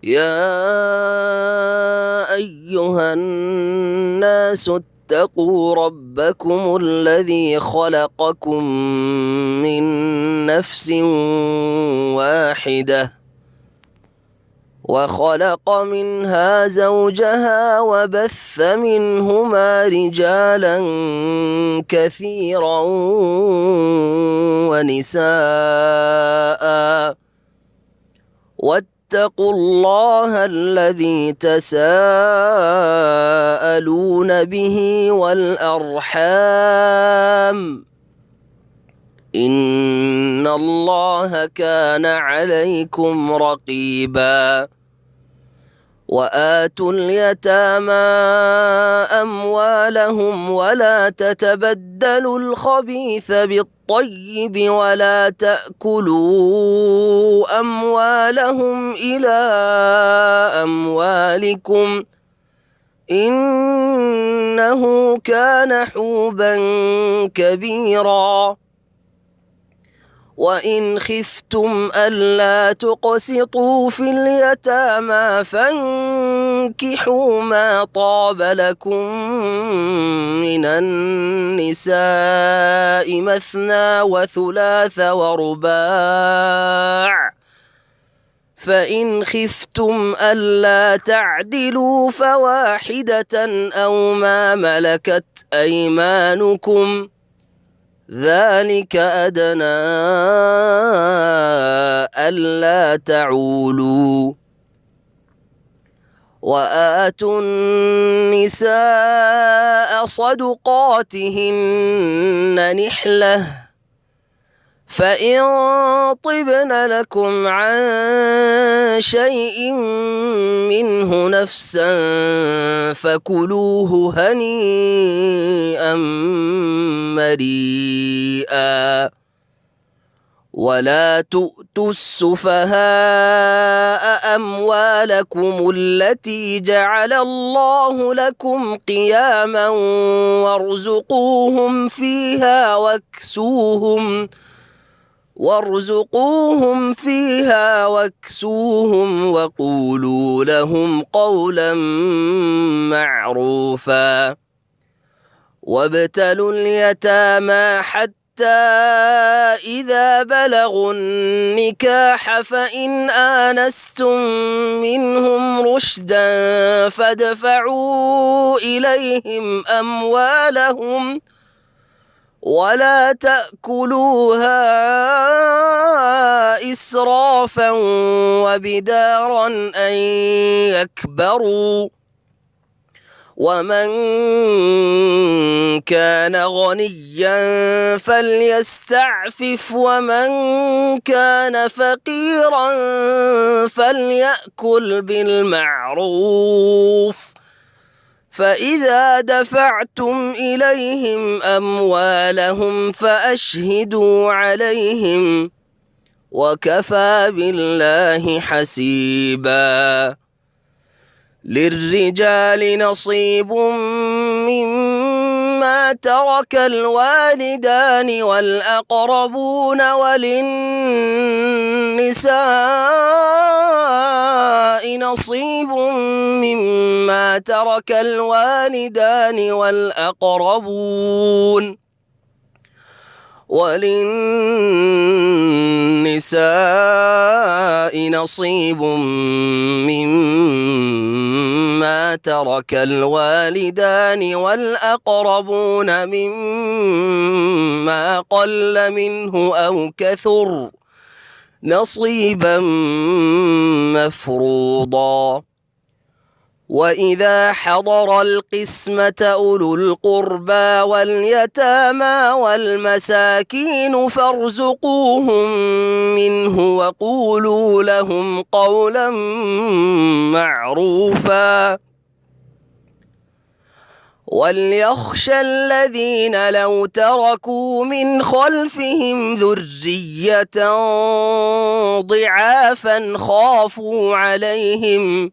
يا أيها الناس اتقوا ربكم الذي خلقكم من نفس واحدة وخلق منها زوجها وبث منهما رجالا كثيرا ونساء واتقوا الله الذي تساءلون به والأرحام إن الله كان عليكم رقيبا وآتوا اليتامى أموالهم ولا تتبدلوا الخبيث بالطيب ولا تأكلوا أموالهم إلى أموالكم إنه كان حوبا كبيرا وإن خفتم ألا تقسطوا في اليتامى فانكحوا ما طاب لكم من النساء مثنى وثلاث ورباع فإن خفتم ألا تعدلوا فواحدة أو ما ملكت أيمانكم ذلك أدنى ألا تعولوا وآتوا النساء صدقاتهن نحلة فإن طبن لكم عن شيء منه نفسا فكلوه هنيئا مريئا ولا تؤتوا السفهاء أموالكم التي جعل الله لكم قياما وارزقوهم فيها واكسوهم وقولوا لهم قولا معروفا وابتلوا اليتامى حتى إذا بلغوا النكاح فإن آنستم منهم رشدا فادفعوا إليهم أموالهم ولا تأكلوها إسرافا وبدارا أن يكبروا ومن كان غنيا فليستعفف ومن كان فقيرا فليأكل بالمعروف فإذا دفعتم إليهم أموالهم فأشهدوا عليهم وكفى بالله حسيبا للرجال نصيب مما ترك الوالدان والأقربون وللنساء نصيب مما ترك الوالدان والأقربون وللنساء نصيب مما ترك الوالدان والأقربون مما قل منه أو كثر نصيبا مفروضا وإذا حضر القسمة أولو القربى واليتامى والمساكين فارزقوهم منه وقولوا لهم قولا معروفا وليخشى الذين لو تركوا من خلفهم ذرية ضعافا خافوا عليهم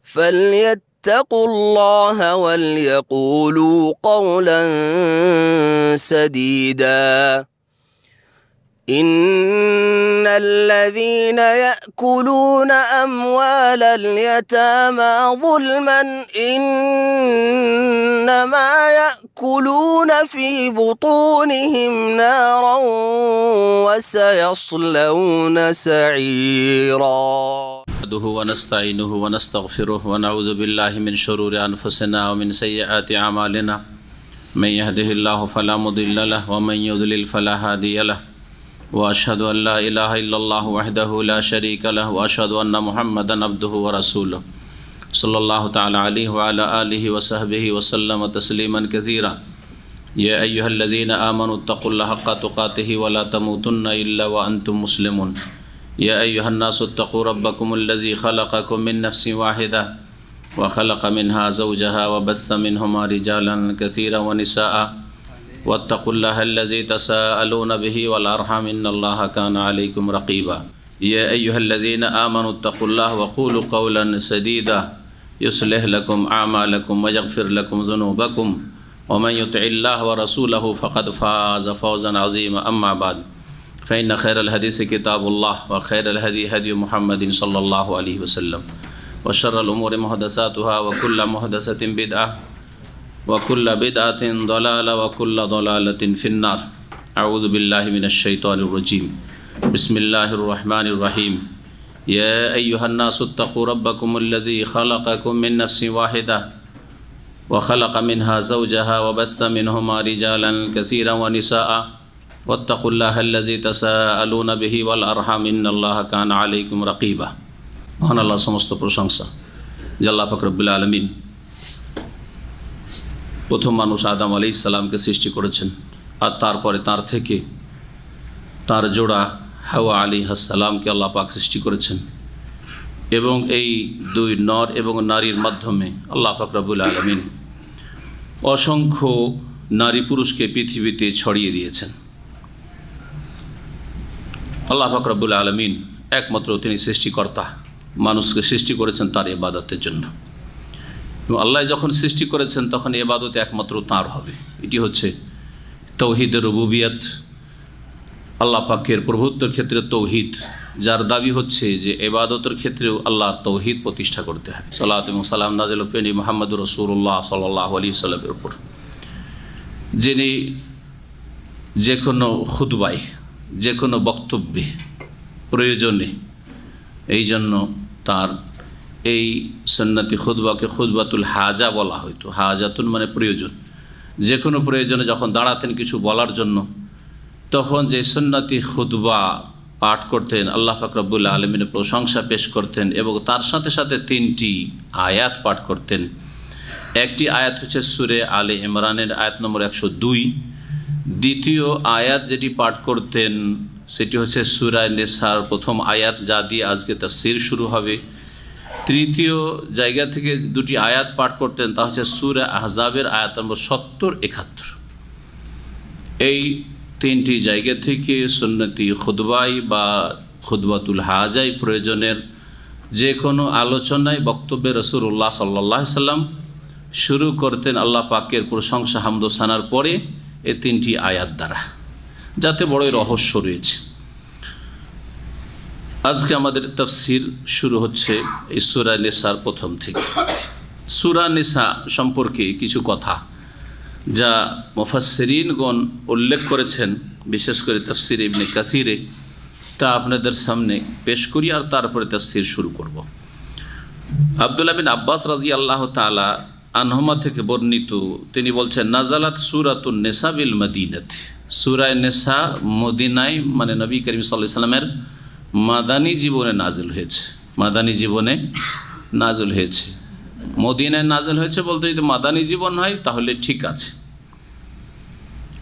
فليتقوا الله وليقولوا قولا سديدا إن الذين يأكلون أموال اليتامى ظلما إنما يأكلون في بطونهم نارا وسيصلون سعيرا. نحمده ونستعينه ونستغفره ونعوذ بالله من شرور أنفسنا ومن سيئات أعمالنا من يهده الله فلا مضل له ومن يضلل فلا هادي له وأشهد أن لا إله إلا الله وحده لا شريك له وأشهد أن محمدا عبده ورسوله صلى الله تعالى عليه وعلى آله وصحبه وسلم تسليما كثيرا. يا أيها الذين آمنوا اتقوا الله حق تقاته ولا تموتن إلا وأنتم مسلمون. يا أيها الناس اتقوا ربكم الذي خلقكم من نفس واحدة وخلق منها زوجها وبث منهما رجالا كثيرا ونساء واتقوا الله الذي تساءلون به والأرحام إن الله كان عليكم رقيبا. يا أيها الذين آمنوا اتقوا الله وقولوا قولا سديدا يصلح لكم أعمالكم ويغفر لكم ذنوبكم ومن يطع الله ورسوله فقد فاز فوزا عظيما. أما بعد فإن خير الحديث كتاب الله وخير الهدي هدي محمد صلى الله عليه وسلم وشر الأمور محدثاتها وكل محدثة بدعة وكل بدعة ضلالة وكل ضلالة في النار. أعوذ بالله من الشيطان الرجيم. بسم الله الرحمن الرحيم. يا أيها الناس اتقوا ربكم الذي خلقكم من نفس واحدة وخلق منها زوجها وبث منهما رجالا كثيرا ونساء واتقوا الله الذي تساءلون به والأرحام إن الله كان عليكم رقيبا. মহান আল্লাহ সমস্ত প্রশংসা যে আল্লাহ পাক রব্বুল আলামিন প্রথম মানুষ আদম আলাইহিস সালামকে সৃষ্টি করেছেন আর তারপরে তার থেকে তার জোড়া হাওয়া আলাইহিস সালামকে আল্লাহ পাক সৃষ্টি করেছেন এবং এই দুই নর এবং নারীর মাধ্যমে আল্লাহ পাক রব্বুল আলামিন অসংখ্য নারী পুরুষকে পৃথিবীতে ছড়িয়ে দিয়েছেন। আল্লাহ পাক রব্বুল আলামিন একমাত্র তিনি সৃষ্টিকর্তা, মানুষকে সৃষ্টি করেছেন তার ইবাদতের জন্য এবং আল্লাহ যখন সৃষ্টি করেছেন তখন ইবাদত একমাত্র তাঁর হবে। এটি হচ্ছে তৌহিদের রুবুবিয়ত, আল্লাহ পাকের প্রভুত্বের ক্ষেত্রে তৌহিদ, যার দাবি হচ্ছে যে ইবাদতের ক্ষেত্রেও আল্লাহর তৌহিদ প্রতিষ্ঠা করতে হয়। সালাত এবং সালাম নাযিল পেনি মুহাম্মদুর রাসূলুল্লাহ সাল্লাল্লাহু আলাইহি ওয়াসাল্লামের উপর, যিনি যে কোনো খুতবায় যে কোনো বক্তব্যে প্রয়োজনে, এই জন্য তার এই সুন্নতি খুতবাকে খুতবাতুল হাজা বলা হয়তো। হাজাতুন মানে প্রয়োজন, যে কোনো প্রয়োজনে যখন দাঁড়াতেন কিছু বলার জন্য তখন যে সুন্নতি খুতবা পাঠ করতেন, আল্লাহ পাক রব্বুল আলামিনের প্রশংসা পেশ করতেন এবং তার সাথে সাথে তিনটি আয়াত পাঠ করতেন। একটি আয়াত হচ্ছে সূরা আলে ইমরানের আয়াত নম্বর 102। দ্বিতীয় আয়াত যেটি পাঠ করতেন সেটি হচ্ছে সূরা নিসার প্রথম আয়াত, যা দিয়ে আজকে তাফসীর শুরু হবে। তৃতীয় জায়গা থেকে দুটি আয়াত পাঠ করতেন, তা হচ্ছে সূরা আহজাবের আয়াত নম্বর 70-71। এই তিনটি জায়গা থেকে সুন্নতি খুতবাই বা খুতবাতুল হাজাই প্রয়োজনের যে কোনো আলোচনায় বক্তব্যে রাসূলুল্লাহ সাল্লাল্লাহু আলাইহি সাল্লাম শুরু করতেন আল্লাহ পাকের প্রশংসা হামদ ও সানার পরে এই তিনটি আয়াত দ্বারা, যাতে বড়ই রহস্য রয়েছে। আজকে আমাদের তাফসীর শুরু হচ্ছে এই সূরা নিসার প্রথম থেকে। সূরা নিসা সম্পর্কে কিছু কথা যা মুফাসসিরিনগণ উল্লেখ করেছেন, বিশেষ করে তাফসীর ইবনে কাসিরে, তা আপনাদের সামনে পেশ করি আর তারপরে তাফসীর শুরু করব। আব্দুল্লাহ বিন আব্বাস রাদিয়াল্লাহু তাআলা আনহুমা থেকে বর্ণিত, তিনি বলছেন, নাজালাত সূরাতুন নিসা বিল মদিনাতি। সূরা নিসা মদিনায় মানে নবী করিম সাল্লাল্লাহু আলাইহি সাল্লামের মাদানী জীবনে নাজিল হয়েছে। মাদানী জীবনে নাজিল হয়েছে, মদিনায় নাজিল হয়েছে বলতে যদি মাদানী জীবন হয় তাহলে ঠিক আছে,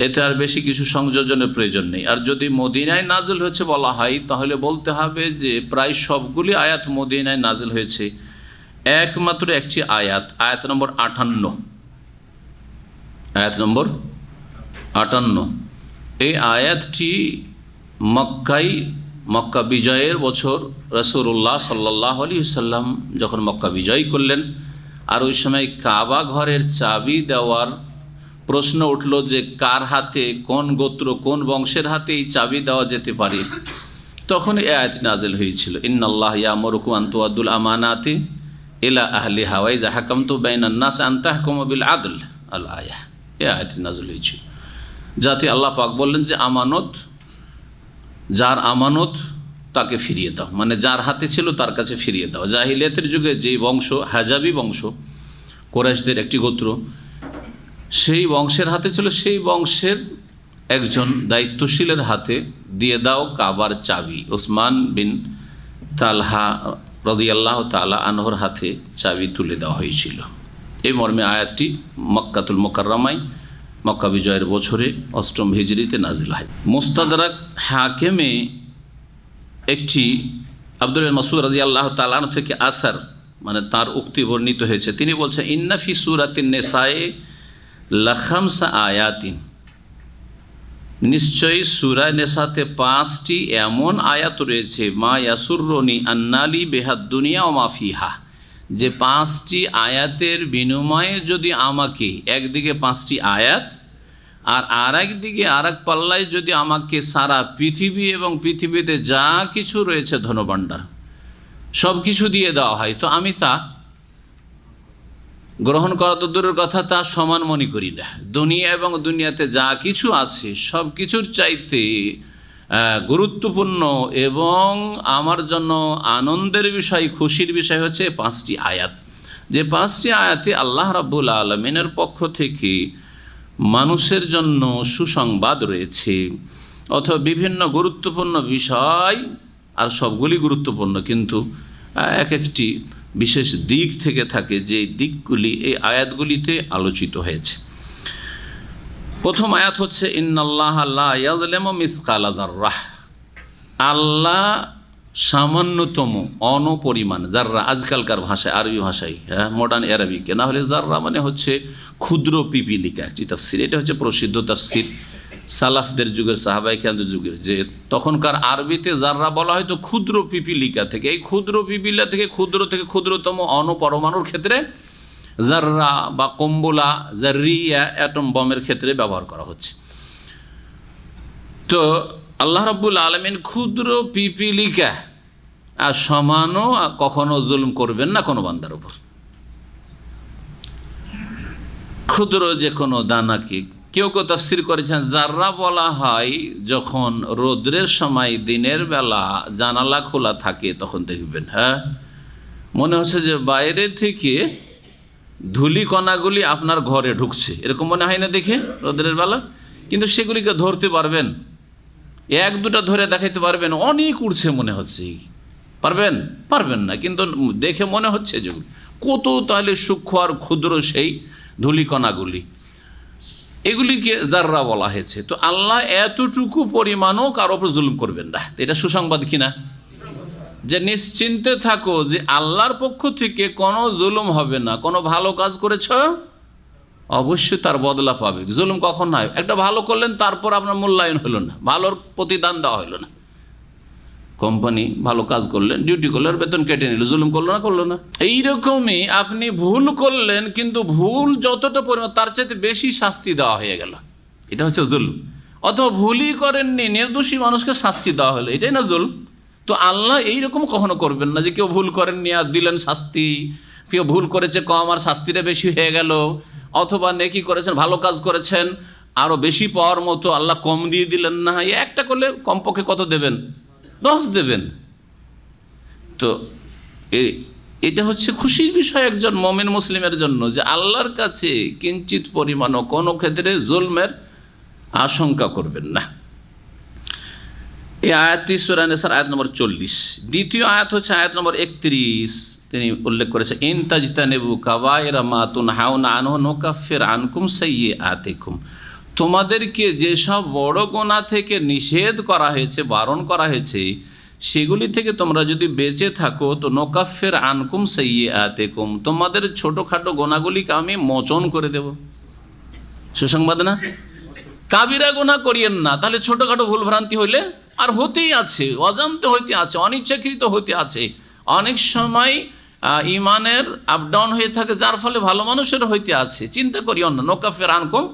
এতে আর বেশি কিছু সংযোজনের প্রয়োজন নেই। আর যদি মদিনায় নাজিল হয়েছে বলা হয় তাহলে বলতে হবে যে প্রায় সবগুলি আয়াত মদিনায় নাজিল হয়েছে, একমাত্র একটি আয়াত, আয়াত নম্বর 58, আয়াত নম্বর 58, এই আয়াতটি মক্কা বিজয়ের বছর রাসূলুল্লাহ সাল্লাল্লাহু আলাইহি ওয়াসাল্লাম যখন মক্কা বিজয় করলেন আর ওই সময় কাবা ঘরের চাবি দেওয়ার প্রশ্ন উঠল যে কার হাতে, কোন গোত্র, কোন বংশের হাতে এই চাবি দেওয়া যেতে পারে, তখন এই আয়াত নাযিল হয়েছিল, ইন্নাল্লাহ ইয়ামুরুকুম আন তুআদ্দুল আমানাতি ইলা আহলিহা ওয়া ইযা হাকামতুম বাইনান নাস আন তাহকুমু বিল আদল, আল আয়াহ। এই আয়াত নাযিল হয়েছিল যাতে আল্লাহ পাক বললেন যে আমানত, যার আমানত তাকে ফিরিয়ে দাও, মানে যার হাতে ছিল তার কাছে ফিরিয়ে দাও। জাহিলিয়াতের যুগে যেই বংশ, হাজাবি বংশ, কুরাইশদের একটি গোত্র, সেই বংশের হাতে ছিল, সেই বংশের একজন দায়িত্বশীলের হাতে দিয়ে দাও কাবার চাবি। ওসমান বিন তালহা রাদিয়াল্লাহু তাআলা আনহুর হাতে চাবি তুলে দেওয়া হয়েছিল। এই মর্মে আয়াতটি মক্কাতুল মুকাররমায় মক্কা বিজয়ের বছরে ৮ম হিজরিতে নাজিল হয়। মুস্তাদরাক হাকিমে একটি আব্দুল্লাহ মাসউদ রাদিয়াল্লাহু তাআলা আনহু থেকে আসার, মানে তার উক্তি বর্ণিত হয়েছে। তিনি বলছেন, ইন্না ফি সূরাতিন নিসায়ে লা খামসা আয়াতিন, নিশ্চয়ই সূরা নিসাতে 5টি এমন আয়াত রয়েছে, মা ইয়াসুররুনি আন্নালি বিহাদ দুনিয়া ওয়া মা ফিহা, যে 5টি আয়াতের বিনিময়ে যদি আমাকে একদিকে 5টি আয়াত আর একদিকে আর এক পাল্লায় যদি আমাকে সারা পৃথিবী এবং পৃথিবীতে যা কিছু রয়েছে ধনভাণ্ডার সব কিছু দিয়ে দেওয়া হয়, তো আমি তা গ্রহণ করা তো দূরের কথা, তা সমান মনে করি না। দুনিয়া এবং দুনিয়াতে যা কিছু আছে সব কিছুর চাইতে গুরুত্বপূর্ণ এবং আমার জন্য আনন্দের বিষয়, খুশির বিষয় হচ্ছে 5টি আয়াত। যে 5টি আয়াতে আল্লাহ রাব্বুল আলামিনের পক্ষ থেকে মানুষের জন্য সুসংবাদ রয়েছে, অথবা বিভিন্ন গুরুত্বপূর্ণ বিষয়, আর সবগুলি গুরুত্বপূর্ণ, কিন্তু এক একটি বিশেষ দিক থেকে থাকে, যে দিকগুলি এই আয়াতগুলিতে আলোচিত হয়েছে। প্রথম আয়াত হচ্ছে, ইন্নাল্লাহা লা ইয়াযলিমু মিসকালা যাররাহ, আল্লাহ সামান্যতম অনপরিমাণ, যাররা আজকালকার ভাষায়, আরবি ভাষায়, হ্যাঁ মডার্ন অ্যারাবিকে, না হলে যাররা মানে হচ্ছে ক্ষুদ্র পিপিলিকা, একটি তাফসির। এটা হচ্ছে প্রসিদ্ধ তাফসির সালাফদের যুগের, সাহাবায়ে কেরামদের যুগের, যে তখনকার আরবিতে যাররা বলা হয়তো ক্ষুদ্র পিপিলিকা থেকে, এই ক্ষুদ্র পিপিলিকা থেকে ক্ষুদ্রতম অণুপরমাণুর ক্ষেত্রে যাররা বা কম্বোলা, জাররিয়া, অ্যাটম বমের ক্ষেত্রে ব্যবহার করা হচ্ছে। তো আল্লাহ রাব্বুল আলামিন ক্ষুদ্র পিপিলিকা আর সমানও কখনো জুলুম করবেন না কোনো বান্দার উপর। ক্ষুদ্র যে কোনো দানাকে, কেউ কেউ তাফসীর করেছেন যাররা বলা হয় যখন রৌদ্রের সময় দিনের বেলা জানালা খোলা থাকে, তখন দেখবেন হ্যাঁ মনে হচ্ছে যে বাইরে থেকে ধুলি কণাগুলি আপনার ঘরে ঢুকছে, এরকম মনে হয় না দেখে রৌদ্রের বেলা? কিন্তু সেগুলিকে ধরতে পারবেন, এক দুটা ধরে দেখাইতে পারবেন, অনেক উড়ছে মনে হচ্ছে, পারবেন? পারবেন না, কিন্তু দেখে মনে হচ্ছে যে কত তাহলে সূক্ষ্ম আর ক্ষুদ্র সেই ধূলিকণাগুলি, এগুলিকে যাররা বলা হয়েছে। তো আল্লাহ এতটুকু পরিমাণও কারো উপর জুলুম করবেন না। এটা সুসংবাদ কিনা? যে নিশ্চিন্তে থাকো যে আল্লাহর পক্ষ থেকে কোনো জুলুম হবে না। কোনো ভালো কাজ করেছ অবশ্যই তার বদলা পাবে। জুলুম কখন হয়? একটা ভালো করলেন, তারপর আপনার মূল্যায়ন হলো না, ভালোর প্রতিদান দেওয়া হলো না। কোম্পানি ভালো কাজ করলেন, ডিউটি করলেন, বেতন কেটে নিল, জুলুম করলো না? করলো না। এইরকমই আপনি ভুল করলেন, কিন্তু ভুল যতটা পরিমাণ তার চাইতে বেশি শাস্তি দেওয়া হয়ে গেল, এটা হচ্ছে জুলুম। অথবা ভুলই করেননি, নির্দোষী মানুষকে শাস্তি দেওয়া হলো, এটাই না জুলুম? তো আল্লাহ এইরকম কখনো করবেন না যে কেউ ভুল করেননি আর দিলেন শাস্তি, কেউ ভুল করেছে কম আর শাস্তিটা বেশি হয়ে গেল, অথবা নেকি করেছেন, ভালো কাজ করেছেন, আরও বেশি পাওয়ার মতো আল্লাহ কম দিয়ে দিলেন না। একটা করলে কমপক্ষে কত দেবেন? 10 দেবেন। তো এটা হচ্ছে খুশির বিষয় একজন মুমিন মুসলিমের জন্য, যে আল্লাহর কাছে কিঞ্চিত পরিমাণও কোনো ক্ষেত্রে জুলমের আশঙ্কা করবেন না। এই আয়াতটি সূরা নিসার আয়াত নম্বর 40। দ্বিতীয় আয়াত হচ্ছে আয়াত নম্বর 31। তিনি উল্লেখ করেছেন, ইন তাজতানিবু কাবায়রা মা তুনহাউনা আনহু নুকাফির আনকুম সাইয়্যাতিকুম, তোমাদেরকে যেসব বড় গুনাহ থেকে নিষেধ করা হয়েছে, বারণ করা হয়েছে, সেগুলি থেকে তোমরা যদি বেঁচে থাকো, তো নুকাফির আনকুম সাইয়্যাতিকুম, তোমাদের ছোটোখাটো গুনাহগুলিকে আমি মোচন করে দেব। সুসংবাদ না? কাবিরা গুনাহ করিয়েন না, তাহলে ছোটোখাটো ভুলভ্রান্তি হইলে আর হতেই আছে, অজান্তে হইতে আছে, অনিচ্ছাকৃত হইতে আছে। অনেক সময় ইমানের আপ ডাউন হয়ে থাকে, যার ফলে ভালো মানুষের হইতে আছে। চিন্তা করিও না, নুকাফির আনকুম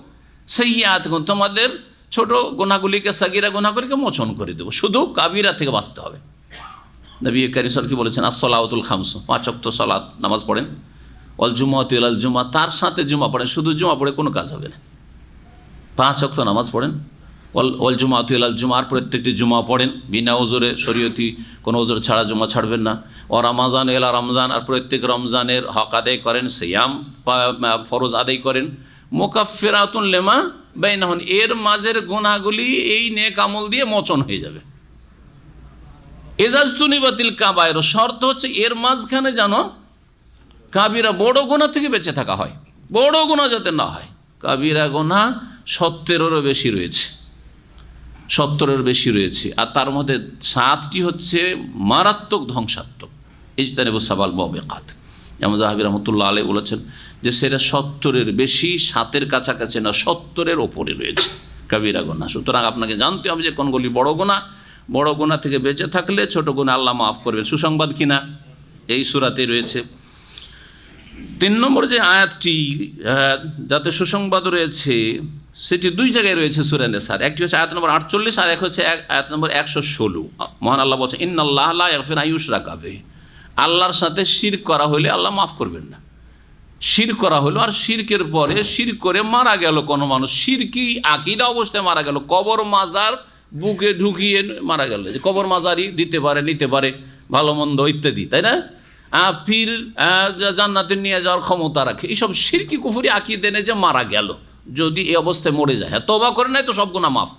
সাইয়্যাত, তোমাদের ছোট গুনাহগুলিকে, সাগীরা গুনাহগুলিকে মোচন করে দেবো, শুধু কাবিরা থেকে বাঁচতে হবে। নবী কারীম সাল্লাল্লাহু আলাইহি ওয়াসাল্লাম কি বলেছেন? আস-সালাওয়াতুল খামস, 5 ওয়াক্ত সালাত নামাজ পড়েন, ওয়াল জুমআতু ইলাল জুমআ, তার সাথে জুমা পড়েন, শুধু জুমা পড়ে কোনো কাজ হবে না। 5 ওয়াক্ত নামাজ পড়েন, ওয়াল জুমআতু ইলাল জুমআ, আর প্রত্যেকটি জুমা পড়েন বিনা ওজরে, শরীয়তি কোনো ওজর ছাড়া জুমা ছাড়বেন না। ও রমাজান ইলা রমজান, আর প্রত্যেক রমজানের হক আদায় করেন, সিয়াম ফরজ আদায় করেন। মুকাফফিরাতুন লিমা বাইনাহুন, এর মাঝের গুনাহগুলি এই নেক আমল দিয়ে মোচন হয়ে যাবে। এজাজতুনিবাতিল কাবায়ের, শর্ত হচ্ছে এর মাঝখানে যেন কাবিরা বড় গুনাহ থেকে বেঁচে থাকা হয়, বড় গুনাহ যাতে না হয়। কাবিরা গুনাহ 70-এরও বেশি রয়েছে, 70-এর বেশি রয়েছে, আর তার মধ্যে 7টি হচ্ছে মারাত্মক ধ্বংসাত্মক। ইজতানিবুস সাবাল মুবিকাত, যেমন যাহাবি রহমতুল্লাহ আলাইহি বলেছেন যে সেটা 70-এর বেশি, 7-এর কাছাকাছি না, 70-এর ওপরে রয়েছে কাবিরা গুনাহ। সুতরাং আপনাকে জানতে হবে যে কোনগুলি বড় গুনাহ। বড় গুনাহ থেকে বেঁচে থাকলে ছোট গুনাহ আল্লাহ মাফ করবেন। সুসংবাদ কিনা এই সূরাতে রয়েছে। 3 নম্বর যে আয়াতটি যাতে সুসংবাদ রয়েছে সেটি 2 জায়গায় রয়েছে সূরা নিসার। একটি হচ্ছে আয়াত নম্বর 48 আর এক হচ্ছে আয়াত নম্বর 116। মহান আল্লাহ বলছেন ইন্নাল্লাহা লা ইয়াগফিরু আন ইউশরাকা বিহি, আল্লাহর সাথে শিরক করা হলে আল্লাহ মাফ করবেন না। শিরক করা হলো, আর শিরকের পরে শিরক করে মারা গেল কোনো মানুষ, শিরকি আকীদা অবস্থায় মারা গেল, কবর মাজার বুকে ঢুকিয়ে মারা গেল, যে কবর মাজারি দিতে পারে, নিতে পারে ভালো মন্দ ইত্যাদি, তাই না, পীর জান্নাতে নিয়ে যাওয়ার ক্ষমতা রাখে, এইসব শিরকি কুফরি আকীদা এনে যে মারা গেল, যদি এই অবস্থায় মরে যায়, হ্যাঁ তওবা করে নাই তো সব গুনাহ মাফ।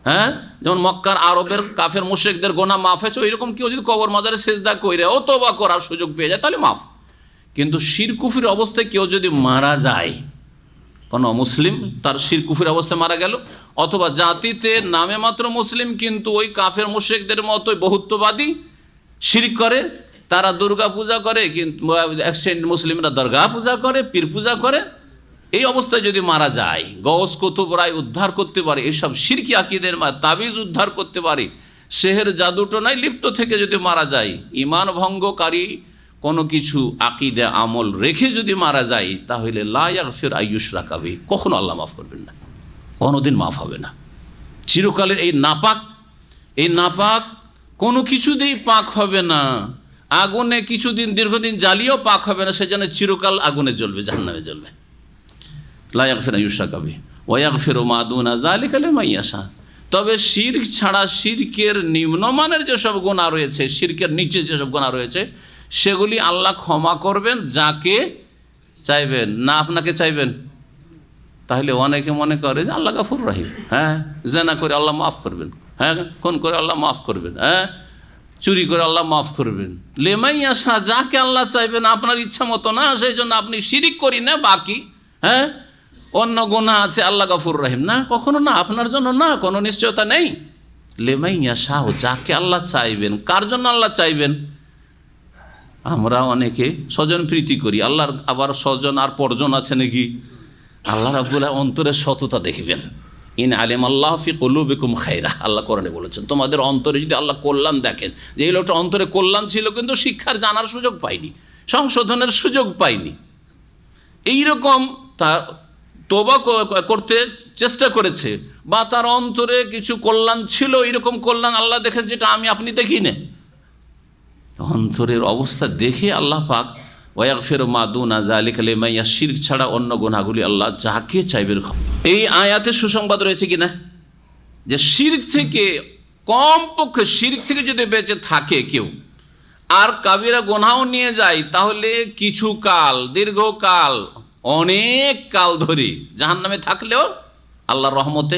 হ্যাঁ, যেমন মক্কার আরবের কাফের মুশরিকদের গুনাহ মাফ হয়েছে, ওইরকম কেউ যদি কবর মাজারে সিজদা কইরে ও তওবা করার সুযোগ পেয়ে যায় তাহলে মাফ। কিন্তু শিরক কুফরির অবস্থায় কেউ যদি মারা যায়, কোনো মুসলিম তার শিরক কুফরির অবস্থায় মারা গেল, অথবা জাতিতে নামে মাত্র মুসলিম কিন্তু ওই কাফের মুশরিকদের মতোই বহুত্ববাদী শিরক করে, তারা দুর্গা পূজা করে, কিন্তু মুসলিমরা দরগা পূজা করে, পীর পূজা করে, এই অবস্থায় যদি মারা যায়, গৌস কুতুব রায় উদ্ধার করতে পারে, এইসব শিরকি আকীদের তাবিজ উদ্ধার করতে পারে, সেহের জাদুটনায় লিপ্ত থেকে যদি মারা যায়, ঈমান ভঙ্গকারী কোনো কিছু আকীদা আমল রেখে যদি মারা যায়, তাহলে লা ইয়াগফির আন ইউশরাকা বিহি, কখনো আল্লাহ মাফ করবেন না, কোনোদিন মাফ হবে না। চিরকালের এই নাপাক কোনো কিছুতেই পাক হবে না, আগুনে কিছুদিন দীর্ঘদিন জ্বালিয়েও পাক হবে না, সেজন্য চিরকাল আগুনে জ্বলবে, জাহান্নামে জ্বলবে। লা ইয়াগফিরু আন ইউশরাকা বিহি ওয়া ইয়াগফিরু মা দুনা যালিকা লিমান ইয়াশা। তবে শিরক ছাড়া শিরকের নিম্নমানের যেসব গুনাহ রয়েছে, শিরকের নিচে যেসব গুনাহ রয়েছে, সেগুলি আল্লাহ ক্ষমা করবেন যাকে চাইবেন, না আপনাকে চাইবেন। তাহলে অনেকে মনে করে যে আল্লাহ গফুর রহিম, হ্যাঁ জেনা করে আল্লাহ মাফ করবেন, হ্যাঁ খুন করে আল্লাহ মাফ করবেন, হ্যাঁ চুরি করে আল্লাহ মাফ করবেন। লিমান ইয়াশা, যাকে আল্লাহ চাইবেন, আপনার ইচ্ছা মতো না, সেই জন্য আপনি শিরিক করি না, বাকি হ্যাঁ অন্য গুনাহ আছে, আল্লাহ গফুর রহিম না, কখনো না, আপনার জন্য না, কোনো নিশ্চয়তা নেই। লিমান ইয়াশা, যাকে আল্লাহ চাইবেন। কার জন্য আল্লাহ চাইবেন? আমরা অনেকে স্বজন প্রীতি করি, আল্লাহর আবার স্বজন আর পরজন আছে নাকি? আল্লাহ রাব্বুল অন্তরের সততা দেখবেন। ইন আলিম আল্লাহ ফি কুলুবিকুম খায়রা, আল্লাহ কোরআনে বলেছেন, তোমাদের অন্তরে যদি আল্লাহ কল্যাণ দেখেন, যে এই লোকটা অন্তরে কল্যাণ ছিল কিন্তু শিক্ষার জানার সুযোগ পায়নি, সংশোধনের সুযোগ পায়নি, এইরকম তার তওবা করতে চেষ্টা করেছে, বা তার অন্তরে কিছু কল্যাণ ছিল, এরকম কল্যাণ আল্লাহ দেখেন যেটা আমি আপনি দেখি না, অন্তরের অবস্থা দেখে আল্লাহ পাক ওয়া ইয়াগফিরু মা দুনা যালিকা লিমান ইয়াশা, শিরক ছাড়া অন্য গুনাহগুলি আল্লাহ যাকে চাইবেন। এই আয়াতে সুসংবাদ রয়েছে কিনা যে শিরক থেকে, কমপক্ষে শিরক থেকে যদি বেঁচে থাকে কেউ আর কাবিরা গুনাহও নিয়ে যায়, তাহলে কিছু কাল, দীর্ঘকাল, অনেক কাল ধরে জাহান্নামে থাকলেও আল্লাহর রহমতে,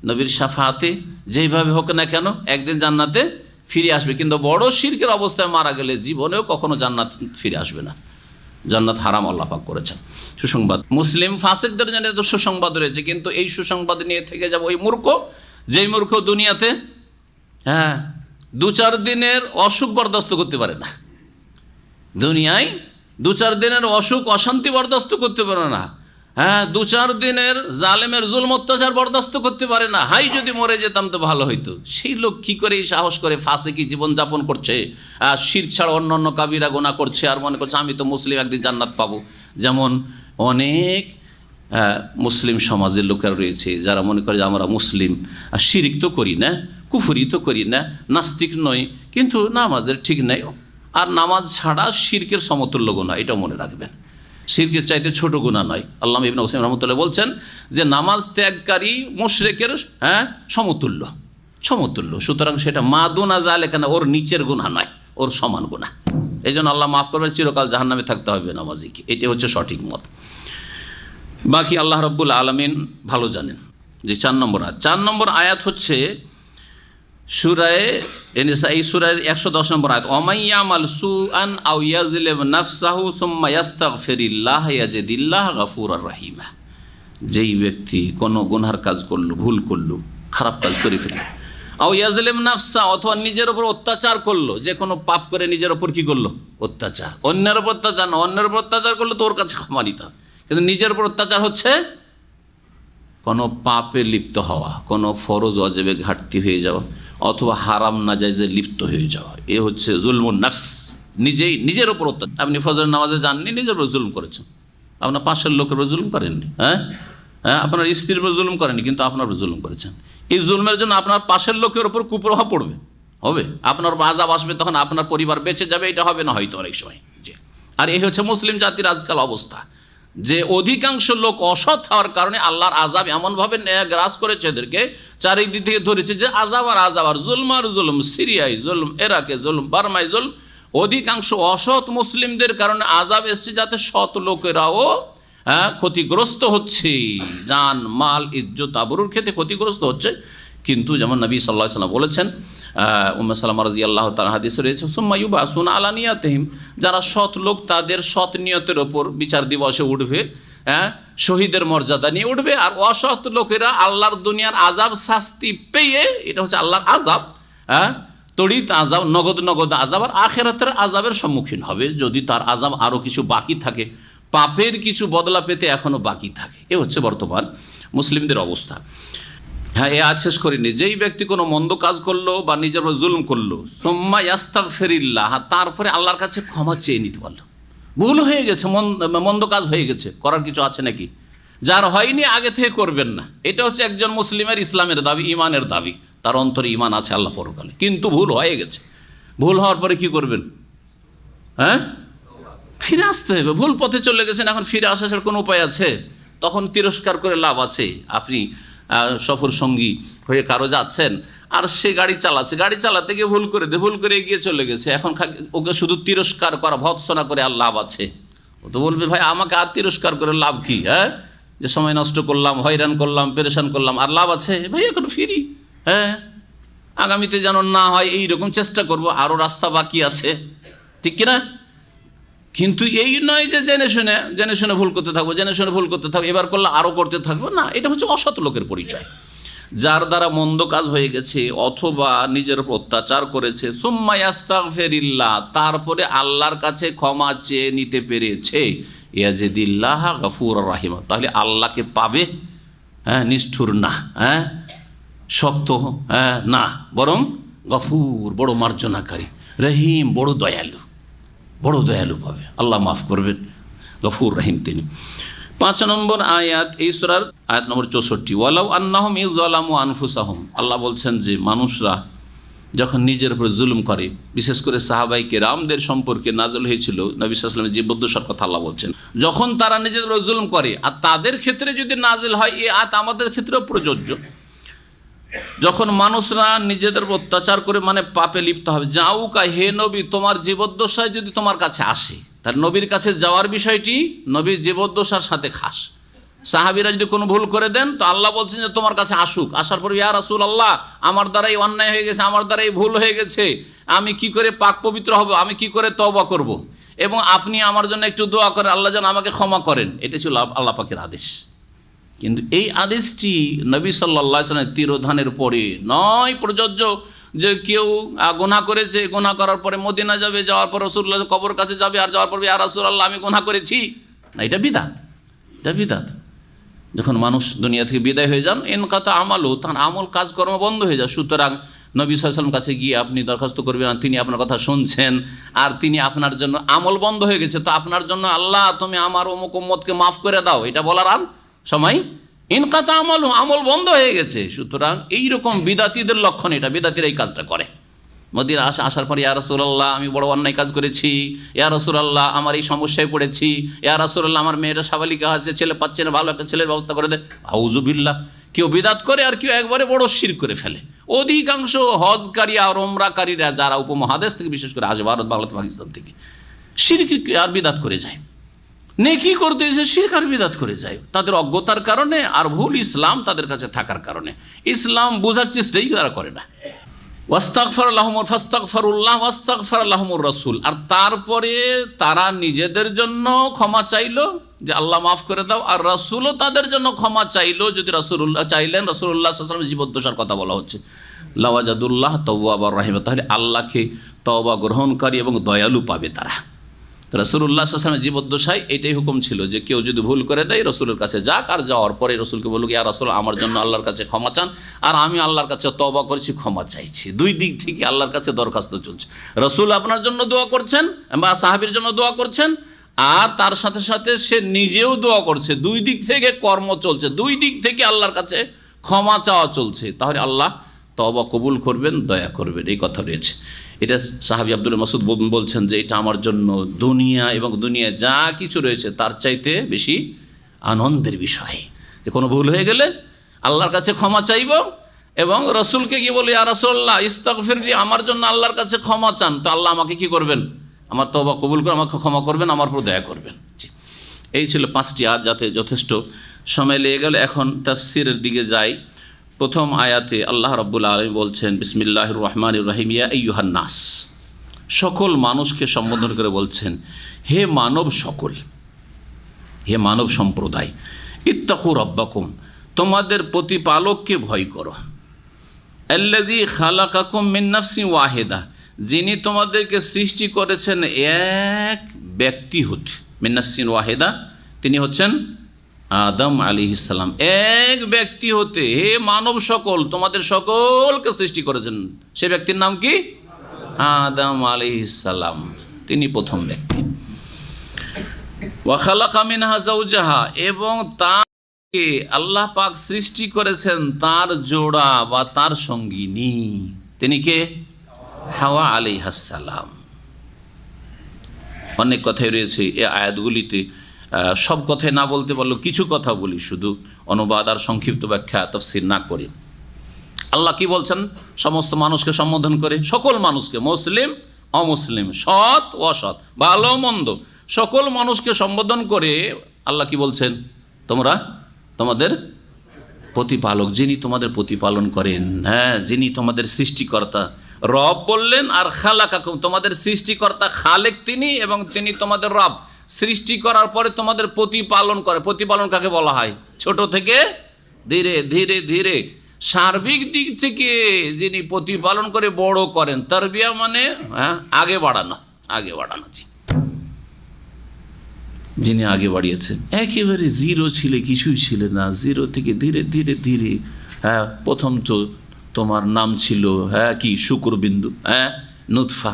নবীর শাফাআতে, যেইভাবে হোক না কেন একদিন জান্নাতে ফিরে আসবে। কিন্তু বড় শিরকের অবস্থায় মারা গেলে জীবনেও কখনো জান্নাত ফিরে আসবে না, জান্নাত হারাম আল্লাহ পাক করেছেন। সুসংবাদ মুসলিম ফাসিকদের জন্য তো সুসংবাদ রয়েছে, কিন্তু এই সুসংবাদ নিয়ে থেকে যাব ওই মূর্খ, যেই মূর্খ দুনিয়াতে 2-4 দিনের অসুখ বরদাস্ত করতে পারে না, দুনিয়ায় 2-4 দিনের অসুখ অশান্তি বরদাস্ত করতে পারে না, 2-4 দিনের জালেমের জুলম অত্যাচার বরদাস্ত করতে পারে না, হাই যদি মরে যেতাম তো ভালো হইতো। সেই লোক কি করে সাহস করে ফাসিকি জীবনযাপন করছে, শিরক ছাড়া অন্য কাবিরা গুনাহ করছে, আর মনে করছে আমি তো মুসলিম, একদিন জান্নাত পাবো। যেমন অনেক মুসলিম সমাজের লোকেরা রয়েছে যারা মনে করে যে আমরা মুসলিম, আর শিরিক তো করি না, কুফরি তো করি না, নাস্তিক নই, কিন্তু নামাজের ঠিক নেই। আর নামাজ ছাড়া শিরকের সমতুল্য গুনাহ, এটা মনে রাখবেন। শিরকের চাইতে ছোট গুনাহ নয়। আল্লামা ইবনে উসাইমিন রাহমাতুল্লাহ বলছেন যে নামাজ ত্যাগকারী মুশরিকের সমতুল্য। সুতরাং সেটা মাদুনা যালিকা না, ওর নিচের গুনাহ নয়, ওর সমান গুনাহ। এই জন্য আল্লাহ মাফ করবেন, চিরকাল জাহান্নামে থাকতে হবে নামাজিকে। এটি হচ্ছে সঠিক মত। বাকি আল্লাহ রাব্বুল আলামিন ভালো জানেন। যে 4 নম্বর আয়াত হচ্ছে সূরায়ে নিসা, এই সূরার 110 নম্বর আয়াত, ওয়ামাই ইয়ামাল সুআন আও ইয়াজলিম নাফসাহু সুম্মা ইয়াস্তাগফিরিল্লাহ ইয়াজিদিল্লাহ গফুরার রহিমা। যেই ব্যক্তি কোনো গুনহার কাজ করলো, ভুল করলো, খারাপ কাজ করে ফেলল, আও ইয়াজলিম নাফসা, অথবা নিজের উপর অত্যাচার করলো, যে কোনো পাপ করে নিজের উপর কি করলো, অত্যাচার। অন্যের উপর অত্যাচার না, অন্যের উপর অত্যাচার করলে তো ওর কাছে ক্ষমা নিতে হবে, কিন্তু নিজের উপর অত্যাচার হচ্ছে কোনো পাপে লিপ্ত হওয়া, কোনো ফরজ ওয়াজিবে ঘাটতি হয়ে যাওয়া, অথবা হারাম নাজায়েজে লিপ্ত হয়ে যাওয়া। এ হচ্ছে জুলমুন নাফস। নিজের উপর অত্যাচার। আপনি ফজর নামাজে যাননি, নিজের উপর জুলুম করেছেন। আপনার পাশের লোকের উপর জুলুম করেননি, আপনার স্ত্রীর উপর জুলুম করেননি, কিন্তু আপনার উপর জুলুম করেছেন। এই জুলমের জন্য আপনার পাশের লোকের উপর কুপ্রভাব পড়বে, হবে আপনার উপর আযাব আসবে, তখন আপনার পরিবার বেঁচে যাবে, এটা হবে না হয়তো অনেক সময়। জি। আর এই হচ্ছে মুসলিম জাতির আজকাল অবস্থা, যে অধিকাংশ লোক অসৎ হওয়ার কারণে আল্লাহর আযাব এমনভাবে গ্রাস করেছে, এদেরকে চারিদিক থেকে ধরেছে যে আযাব আর জুলম আর জুলম, সিরিয়ায় জুলম, ইরাকে জুলম, বার্মায় জুলম। অধিকাংশ অসৎ মুসলিমদের কারণে আযাব এসছে, যাতে সৎ লোকেরাও ক্ষতিগ্রস্ত হচ্ছে, জান মাল ইজ্জত আবরুর ক্ষেত্রে ক্ষতিগ্রস্ত হচ্ছে। কিন্তু যেমন নবী সাল্লাল্লাহু আলাইহি ওয়াসাল্লাম বলেছেন, উম্মে সালামা রাদিয়াল্লাহু তাআলা হাদিসে রয়েছে, সুম্মা ইউবাসুনা আলা নিয়াতিহিম, যারা সৎ লোক তাদের সৎ নিয়তের ওপর বিচার দিবসে উঠবে, শহীদের মর্যাদা নিয়ে উঠবে। আর অসৎ লোকেরা আল্লাহর দুনিয়ার আযাব শাস্তি পেয়ে, এটা হচ্ছে আল্লাহর আযাব, তড়িৎ আযাব, নগদ আযাব, আর আখিরাতের আযাবের সম্মুখীন হবে, যদি তার আযাব আরও কিছু বাকি থাকে, পাপের কিছু বদলা পেতে এখনও বাকি থাকে। এ হচ্ছে বর্তমান মুসলিমদের অবস্থা। এ আজ শেষ করিনি। যেই ব্যক্তি কোনো মন্দ কাজ করলো বা নিজের উপর জুলুম করলো, সুম্মা ইয়াস্তাগফিরিল্লাহ, তারপরে আল্লাহর কাছে ক্ষমা চেয়ে নিতে পারলো। ভুল হয়ে গেছে, মন্দ কাজ হয়ে গেছে, করার কিছু আছে নাকি? যার হয়নি আগে থেকে করবেন না। এটা হচ্ছে একজন মুসলিমের ইসলামের দাবি, ইমানের দাবি। তার অন্তরে ইমান আছে আল্লাহ পরকালে, কিন্তু ভুল হয়ে গেছে। ভুল হওয়ার পরে কি করবেন? ফিরে আসতে হবে। ভুল পথে চলে গেছেন, এখন ফিরে আসার কোনো উপায় আছে? তখন তিরস্কার করে লাভ আছে? আপনি সফর সঙ্গী হয়ে কারো যাচ্ছেন, আর সে গাড়ি চালাতে গিয়ে ভুল করে এগিয়ে চলে গেছে। এখন ওকে শুধু তিরস্কার করা, ভৎসনা করে আর লাভ আছে? ও তো বলবে, ভাই আমাকে আর তিরস্কার করে লাভ কি? যে সময় নষ্ট করলাম, হয়রান করলাম, পেরেশান করলাম, আর লাভ আছে? ভাই এখন ফিরি, আগামীতে যেন না হয় এইরকম চেষ্টা করব, আরও রাস্তা বাকি আছে, ঠিক কিনা? কিন্তু এই নয় যে জেনে শুনে ভুল করতে থাকবো, এবার করলে আরও করতে থাকবো না। এটা হচ্ছে অসৎ লোকের পরিচয়। যার দ্বারা মন্দ কাজ হয়ে গেছে অথবা নিজের উপর অত্যাচার করেছে, সুম্মা ইয়াস্তাগফিরিল্লাহ, তারপরে আল্লাহর কাছে ক্ষমা চেয়ে নিতে পেরেছে, ইয়াজিদিল্লাহ গফুরার রহিম, তাহলে আল্লাহকে পাবে নিষ্ঠুর না, শক্ত না, বরং গফুর, বড় মার্জনাকারী, রহিম, বড় দয়ালু পাবে। আল্লাহ মাফ করবেন, গফুর রহিম তিনি। 5 নম্বর আয়াত এই সূরার আয়াত নম্বর 64, ওয়ালাউ আন্নাহুম ইযলামু আনফুসাহুম। আল্লাহ বলছেন যে মানুষরা যখন নিজের উপর জুলুম করে, বিশেষ করে সাহাবায়ে কেরামদের সম্পর্কে নাযিল হয়েছিল নবী সাল্লাল্লাহু আলাইহি ওয়াসাল্লামের জীবদ্দশার কথা আল্লাহ বলছেন। যখন তারা নিজের উপর জুলুম করে, আর তাদের ক্ষেত্রে যদি নাযিল হয়, এই আয়াত আমাদের ক্ষেত্রেও প্রযোজ্য। যখন মানুষরা নিজেদের অত্যাচার করে, মানে পাপে লিপ্ত হবে, যাউকা, হে নবী, তোমার জীবদ্দশায় যদি তোমার কাছে আসে, তার নবীর কাছে যাওয়ার বিষয়টি নবীর জীবদ্দশার সাথে খাস। সাহাবীরা যদি কোনো ভুল করে দেন, তো আল্লাহ বলছেন যে তোমার কাছে আসুক, আসার পর ইয়া রাসূলুল্লাহ, আমার দ্বারাই অন্যায় হয়ে গেছে, আমার দ্বারাই ভুল হয়ে গেছে, আমি কি করে পাক পবিত্র হব, আমি কি করে তওবা করব, এবং আপনি আমার জন্য একটু দোয়া করেন, আল্লাহ যেন আমাকে ক্ষমা করেন। এটা ছিল আল্লাহ পাকের আদেশ। কিন্তু এই আদেশটি নবী সাল্লাল্লাহু আলাইহি ওয়াসাল্লামের তিরোধানের পরে নয় প্রযোজ্য, যে কেউ গুনাহ করেছে, গুনাহ করার পরে মদিনা যাবে, যাওয়ার পর রাসূলুল্লাহর কবর কাছে যাবে, আর যাওয়ার পর ইয়া রাসূলুল্লাহ আমি গুনাহ করেছি না। এটা বিদআত। যখন মানুষ দুনিয়া থেকে বিদায় হয়ে যান, ইনকাতা আমালু, তার আমল কাজকর্ম বন্ধ হয়ে যায়। সুতরাং নবী সাল্লাল্লাহু আলাইহি ওয়াসাল্লাম কাছে গিয়ে আপনি দরখাস্ত করবেন, তিনি আপনার কথা শুনছেন, আর তিনি আপনার জন্য আমল বন্ধ হয়ে গেছে, তো আপনার জন্য আল্লাহ তুমি আমার অমুক উম্মতকে মাফ করে দাও, এটা বলার আর সময় ইনকাতা আমল, আমল বন্ধ হয়ে গেছে। সুতরাং এইরকম বিদাতীদের লক্ষণ এটা, বিদাতীরা এই কাজটা করে। মদিনা আসার পর ইয়া রাসূলুল্লাহ আমি বড় অন্যায় কাজ করেছি, ইয়া রাসূলুল্লাহ আমার এই সমস্যায় পড়েছি, ইয়া রাসূলুল্লাহ আমার মেয়েটা সাবালিকা আছে, ছেলে পাচ্ছে না, ভালো একটা ছেলের ব্যবস্থা করে দেয়। আউযু বিল্লাহ। কেউ বিদাত করে আর কেউ একবারে বড় শিরক করে ফেলে। অধিকাংশ হজকারী আর ওমরাকারীরা যারা উপমহাদেশ থেকে বিশেষ করে আসে, ভারত বাংলাদেশ পাকিস্তান থেকে, শিরক আর বিদাত করে যায়। নেকি করতে এসে শিরক আর বিদাত করে যায়, তাদের অজ্ঞতার কারণে আর ভুল ইসলাম তাদের কাছে থাকার কারণে। ইসলাম বোঝার চেষ্টাই তারা করে না। ওয়াস্তাগফার লাহুমুর ফাস্তাগফারুল্লাহ ওয়াস্তাগফার লাহুমুর রাসূল। আর তারপরে তারা নিজেদের জন্য ক্ষমা চাইলো যে আল্লাহ মাফ করে দাও, আর রাসূলও তাদের জন্য ক্ষমা চাইলো যদি রাসূলুল্লাহ চাইলেন। রাসূলুল্লাহ সাল্লাল্লাহু আলাইহি ওয়াসাল্লাম জীবদ্দশার কথা বলা হচ্ছে, লাওয়াজাদুল্লাহ তাওয়াবার রাহিম, তাহলে আল্লাহকে তওবা গ্রহণকারী এবং দয়ালু পাবে তারা। রাসূলুল্লাহ সাল্লাল্লাহু আলাইহি ওয়াসাল্লামের জীবদ্দশায় এটাই হুকুম ছিল যে কেউ যদি ভুল করে দেয় রাসূলের কাছে যাক, আর যাওয়ার পরে রাসূলকে বলুক ইয়া রাসূল আমার জন্য আল্লাহর কাছে ক্ষমা চান, আর আমি আল্লাহর কাছে তওবা করেছি, ক্ষমা চাইছি। দুই দিক থেকে আল্লাহর কাছে দরখাস্ত চলছে। রাসূল আপনার জন্য দোয়া করছেন বা সাহাবীর জন্য দোয়া করছেন, আর তার সাথে সাথে সে নিজেও দোয়া করছে। দুই দিক থেকে কর্ম চলছে, দুই দিক থেকে আল্লাহর কাছে ক্ষমা চাওয়া চলছে। তাহলে আল্লাহ তওবা কবুল করবেন, দয়া করবেন, এই কথা রয়েছে। এটা সাহাবী আব্দুল্লাহ মাসউদ বলছেন যে এটা আমার জন্য দুনিয়া এবং দুনিয়া যা কিছু রয়েছে তার চাইতে বেশি আনন্দের বিষয়, যে কোনো ভুল হয়ে গেলে আল্লাহর কাছে ক্ষমা চাইব এবং রাসূলকে গিয়ে বলি ইয়া রাসূলুল্লাহ ইস্তাগফিরলি, আমার জন্য আল্লাহর কাছে ক্ষমা চান, তো আল্লাহ আমাকে কি করবেন, আমার তওবা কবুল করে আমাকে ক্ষমা করবেন, আমার উপর দয়া করবেন। এই ছিল 5টি আয়াত, যাতে যথেষ্ট সময় লেগে গেল। এখন তাফসীরের দিকে যাই। প্রথম আয়াতে আল্লাহ রাব্বুল আলামিন বলছেন বিসমিল্লাহির রহমানির রহিম, ইয়া আইয়ুহান নাস, সকল মানুষকে সম্বোধন করে বলছেন হে মানব সকল, হে মানব সম্প্রদায়, ইত্তাকু রাব্বাকুম, তোমাদের প্রতিপালককে ভয় করো, আল্লাযী খালাকাকুম মিন নাফসিন ওয়াহিদা, যিনি তোমাদেরকে সৃষ্টি করেছেন এক ব্যক্তি হতে, মিন নাফসিন ওয়াহিদা, তিনি হচ্ছেন আদম আলাইহিস সালাম। এক ব্যক্তি হতে হে মানব সকল, তোমাদের সকলকে সৃষ্টি করেছেন। সে ব্যক্তির নাম কি? আদম আলাইহিস সালাম, তিনি প্রথম ব্যক্তি। ওয়া খালাকা মিনহা যাওজাহা, এবং তাকে আল্লাহ পাক সৃষ্টি করেছেন তার জোড়া বা তার সঙ্গিনী, তিনি কে? হাওয়া আলাইহিস সালাম। অনেক কথাই রয়েছে এই আয়াতগুলিতে, সব কথাই না বলতে পারলেও কিছু কথা বলি, শুধু অনুবাদ আর সংক্ষিপ্ত ব্যাখ্যা তাফসীর না করে। আল্লাহ কি বলছেন সমস্ত মানুষকে সম্বোধন করে? সকল মানুষকে, মুসলিম অমুসলিম, সৎ অসৎ, ভালো মন্দ, সকল মানুষকে সম্বোধন করে আল্লাহ কি বলছেন? তোমরা তোমাদের প্রতিপালক, যিনি তোমাদের প্রতিপালন করেন, হ্যাঁ, যিনি তোমাদের সৃষ্টিকর্তা, রব বললেন। আর খালাকাকুম, তোমাদের সৃষ্টিকর্তা খালেক তিনি, এবং তিনি তোমাদের রব। সৃষ্টি করার পরে তোমাদের প্রতিপালন করে। প্রতিপালন কাকে বলা হয়? ছোট থেকে ধীরে ধীরে ধীরে সার্বিক দিক থেকে যিনি প্রতিপালন করে বড় করেন। তারবিয়া মানে আগে বাড়ানো, আগে বাড়ানো, যিনি আগে বাড়িয়েছেন। একেবারে জিরো ছিলে, কিছুই ছিল না, জিরো থেকে ধীরে ধীরে ধীরে, হ্যাঁ, প্রথম তো তোমার নাম ছিল কি শুক্রবিন্দু, নুতফা,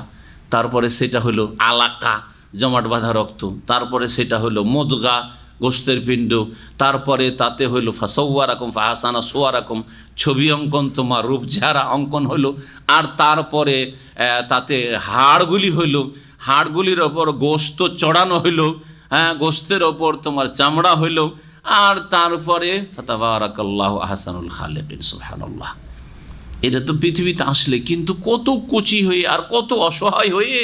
তারপরে সেটা হলো আলাকা, জমাট বাঁধা রক্ত, তারপরে সেটা হলো মুদগা, গোশতের পিণ্ড, তারপরে তাতে হইল ফাসাওয়ারাকুম ফাহাসানা সুওয়ারাকুম, ছবি অঙ্কন, তোমার রূপ চেহারা অঙ্কন হইল। আর তারপরে তাতে হাড়গুলি হইল, হাড়গুলির ওপর গোশত চড়ানো হইল, হ্যাঁ, গোশতের ওপর তোমার চামড়া হইল। আর তারপরে ফাতাবারাকাল্লাহু আহসানুল খালিকিন, সুবহানাল্লাহ। এটা তো পৃথিবীতে আসলে কিন্তু কত কুচি হয়ে আর কত অসহায় হয়ে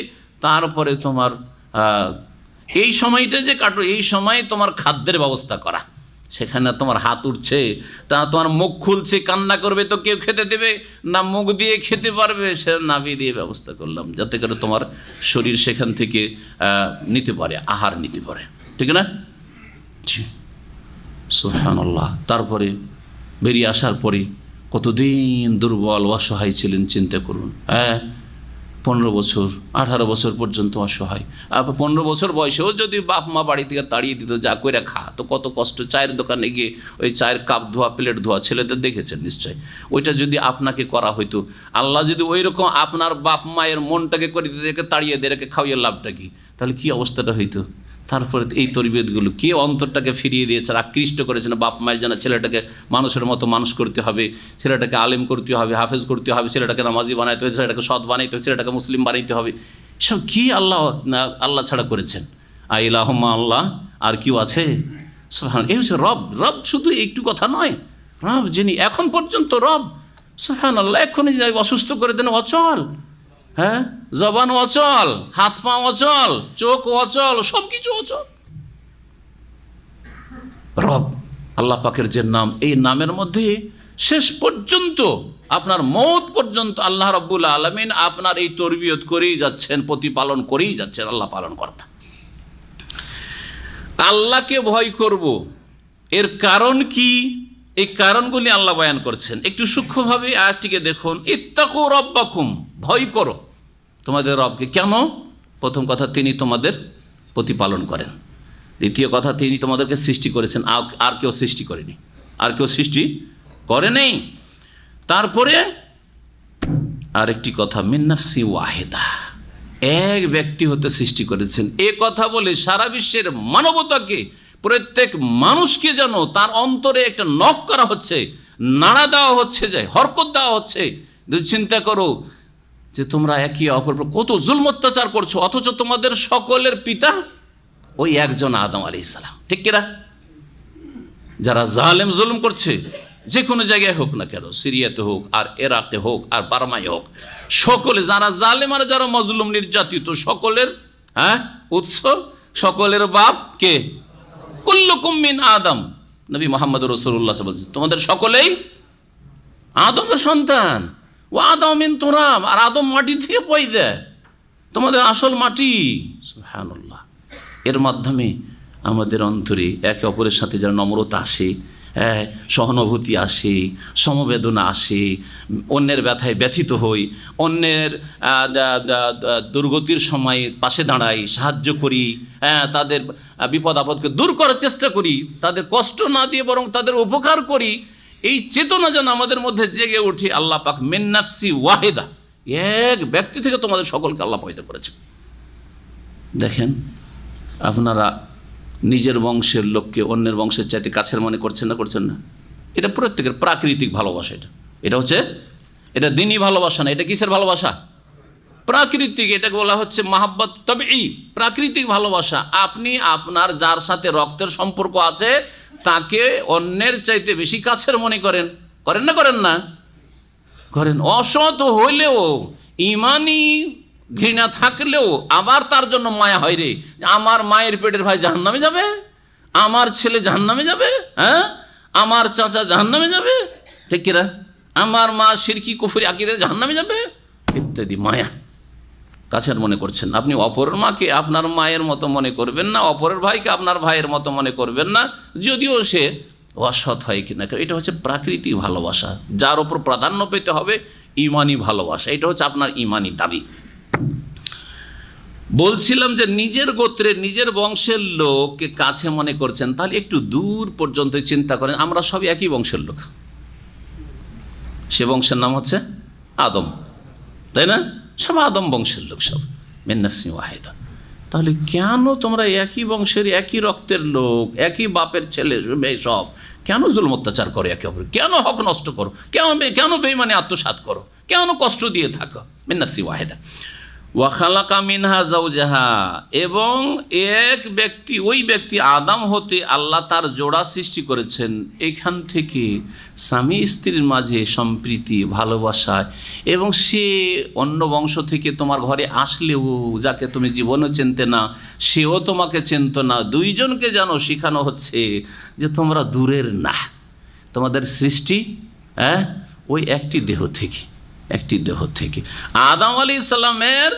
তারপরে তোমার এই সময়টা যে কাটো, এই সময় তোমার খাদ্যের ব্যবস্থা করা, সেখানে তোমার হাত উঠছে, তা তোমার মুখ খুলছে, কান্না করবে, তো কেউ খেতে দেবে না, মুখ দিয়ে খেতে পারবে, সে নাভি দিয়ে ব্যবস্থা করলাম যাতে করে তোমার শরীর সেখান থেকে নিতে পারে, আহার নিতে পারে, ঠিক না? সুবহানাল্লাহ। তারপরে বেরিয়ে আসার পরে কতদিন দুর্বল অসহায় ছিলেন চিন্তা করুন। 15 বছর 18 বছর পর্যন্ত অসহায়। 15 বছর বয়সেও যদি বাপ মা বাড়ি থেকে তাড়িয়ে দিত, যা করে খা, তো কত কষ্ট। চায়ের দোকানে গিয়ে ওই চায়ের কাপ ধোয়া, প্লেট ধোয়া, ছেলেদের দেখেছেন নিশ্চয়। ওইটা যদি আপনাকে করা হইতো, আল্লাহ যদি ওই রকম আপনার বাপ মায়ের মনটাকে করে দিতে, তাড়িয়ে দিয়ে রেখে খাওয়িয়ে লাভটা কি? তাহলে কি অবস্থাটা হইতো? তারপরে এই তরবিয়তগুলো কে অন্তরটাকে ফিরিয়ে দিয়েছে, আকৃষ্ট করেছেন বাপ মায়ের জন্য ছেলেটাকে মানুষের মতো মানুষ করতে হবে, ছেলেটাকে আলেম করতে হবে, হাফেজ করতে হবে, ছেলেটাকে নামাজি বানাইতে হবে, ছেলেটাকে সৎ বানাইতে হবে, ছেলেটাকে মুসলিম বানাইতে হবে। এসব কি আল্লাহ ছাড়া করেছেন? আইলাহুম্মা আল্লাহ, আর কেউ আছে? সুবহান, এই হচ্ছে রব। রব শুধু একটু কথা নয়, রব যিনি এখন পর্যন্ত রব। সুবহানাল্লাহ, এক্ষুনি অসুস্থ করে দেন, অচল, হ্যাঁ, জবান অচল, হাত পা অচল, চোখ অচল, সব কিছু অচল। রব আল্লাহ পাকের যে নাম, এই নামের মধ্যে শেষ পর্যন্ত আপনার মৌত পর্যন্ত আল্লাহ রাব্বুল আলামিন আপনার এই তরবিয়ত করেই যাচ্ছেন, প্রতিপালন করেই যাচ্ছেন। আল্লাহ পালন কর্তা। আল্লাহকে ভয় করব, এর কারণ কি? এই কারণগুলি আল্লাহ বয়ান করছেন। একটু সূক্ষ্মভাবে আয়াতটিকে দেখুন। ইত্তাকু রাব্বাকুম, ভয় করো তোমাদের রবকে। কেন? প্রথম কথা, তিনি তোমাদের প্রতিপালন করেন। দ্বিতীয় কথা, তিনি তোমাদেরকে সৃষ্টি করেছেন, আর কেউ সৃষ্টি করেনি, আর কেউ সৃষ্টি করে নেই। তারপরে আরেকটি কথা, মিন নাফসি ওয়াহিদা, এক ব্যক্তি হতে সৃষ্টি করেছেন। এ কথা বলে সারা বিশ্বের মানবতাকে, প্রত্যেক মানুষকে যেন তার অন্তরে একটা নক করা হচ্ছে, নাড়া দেওয়া হচ্ছে, যায় হরকত দেওয়া হচ্ছে। চিন্তা করো যে তোমরা একে অপর কত জুলম অত্যাচার করছো, অথচ তোমাদের সকলের পিতা ওই একজন আদম আলাইহিস সালাম, ঠিক কিনা? যারা জালেম জুলুম করছে, যে কোনো জায়গায় হোক না কেন, সিরিয়াতে হোক, আর ইরাকে হোক, আর বার্মায় হোক, সকলে যারা জালেম আর যারা মজলুম নির্যাতিত, সকলের উৎস, সকলের বাপ কে? কুল্লুকুম মিন আদম। নবী মুহাম্মদ রাসূলুল্লাহ বলছেন, তোমাদের সকলেই আদমের সন্তান। ও আদম মিন তুরাব, আর আদম মাটি থেকে পয়দা, তোমাদের আসল মাটি। সুবহানাল্লাহ। এর মাধ্যমে আমাদের অন্তরে একে অপরের সাথে যারা নম্রতা আসে, সহানুভূতি আসে, সমবেদনা আসে, অন্যের ব্যথায় ব্যথিত হই, অন্যের দুর্গতির সময় পাশে দাঁড়াই, সাহায্য করি, তাদের বিপদ আপদকে দূর করার চেষ্টা করি, তাদের কষ্ট না দিয়ে বরং তাদের উপকার করি, এই চেতনা যেন আমাদের মধ্যে জেগে উঠে। আল্লাহ পাক মিন নাফসি ওয়াহিদা, এক ব্যক্তি থেকে তোমাদের সকলকে আল্লাহ পয়দা করেছেন। দেখেন, আপনারা নিজের বংশের লোককে অন্যের বংশের চাইতে কাছের মনে করছেন না? করছেন না? এটা প্রত্যেকের প্রাকৃতিক ভালোবাসা। এটা হচ্ছে, এটা দিনী ভালোবাসা না। এটা কিসের ভালোবাসা? প্রাকৃতিক। এটাকে বলা হচ্ছে মাহাব্বত তবঈ, প্রাকৃতিক ভালোবাসা। আপনি আপনার যার সাথে রক্তের সম্পর্ক আছে তাকে অন্যের চাইতে বেশি কাছের মনে করেন। করেন না? করেন না? করেন। অসৎ হইলেও, ইমানি ঘৃণা থাকলেও আবার তার জন্য মায়া হয় রে, আমার মায়ের পেটের ভাই জাহান্নামে যাবে, আমার ছেলে জাহান্নামে যাবে, হ্যাঁ, আমার চাচা জাহান্নামে যাবে, ঠিক কিনা? আমার মা শিরকি কুফরি আকীদা জাহান্নামে যাবে, ইত্যাদি মায়া কাছের মনে করছেন। আপনি অপরের মাকে আপনার মায়ের মতো মনে করবেন না, অপরের ভাইকে আপনার ভাইয়ের মতো মনে করবেন না, যদিও সে অসৎ হয় কিনা। এটা হচ্ছে প্রাকৃতিক ভালোবাসা, যার ওপর প্রাধান্য পেতে হবে ইমানি ভালোবাসা। এটা হচ্ছে আপনার ইমানি দাবি। বলছিলাম যে নিজের গোত্রের, নিজের বংশের লোককে কাছে মনে করছেন, তাহলে একটু দূর পর্যন্ত চিন্তা করেন। আমরা সব একই বংশের লোক, সে বংশের নাম হচ্ছে আদম, তাই না? সব আদম বংশের লোক, সব মিন নাফসি ওয়াহিদা। তাহলে কেন তোমরা একই বংশের, একই রক্তের লোক, একই বাপের ছেলে, সব কেন জুলম অত্যাচার করো একে অপরে? কেন হক নষ্ট করো? কেন বেঈমানি আত্মসাৎ করো? কেন কষ্ট দিয়ে থাকো? মিন নাফসি ওয়াহিদা। ওয়া খালাকা মিনহা যাওজাহা, এবং এক ব্যক্তি, ওই ব্যক্তি আদম হতে আল্লাহ তার জোড়া সৃষ্টি করেছেন। এখান থেকে স্বামী স্ত্রীর মাঝে সম্প্রীতি, ভালোবাসা, এবং সে অন্য বংশ থেকে তোমার ঘরে আসলেও, যাকে তুমি জীবনও চিনতে না, সেও তোমাকে চিনত না, দুইজনকে যেন শেখানো হচ্ছে যে তোমরা দূরের না, তোমাদের সৃষ্টি ওই একটি দেহ থেকে, একটি দেহ থেকে। আদম আলাইহিস সালামের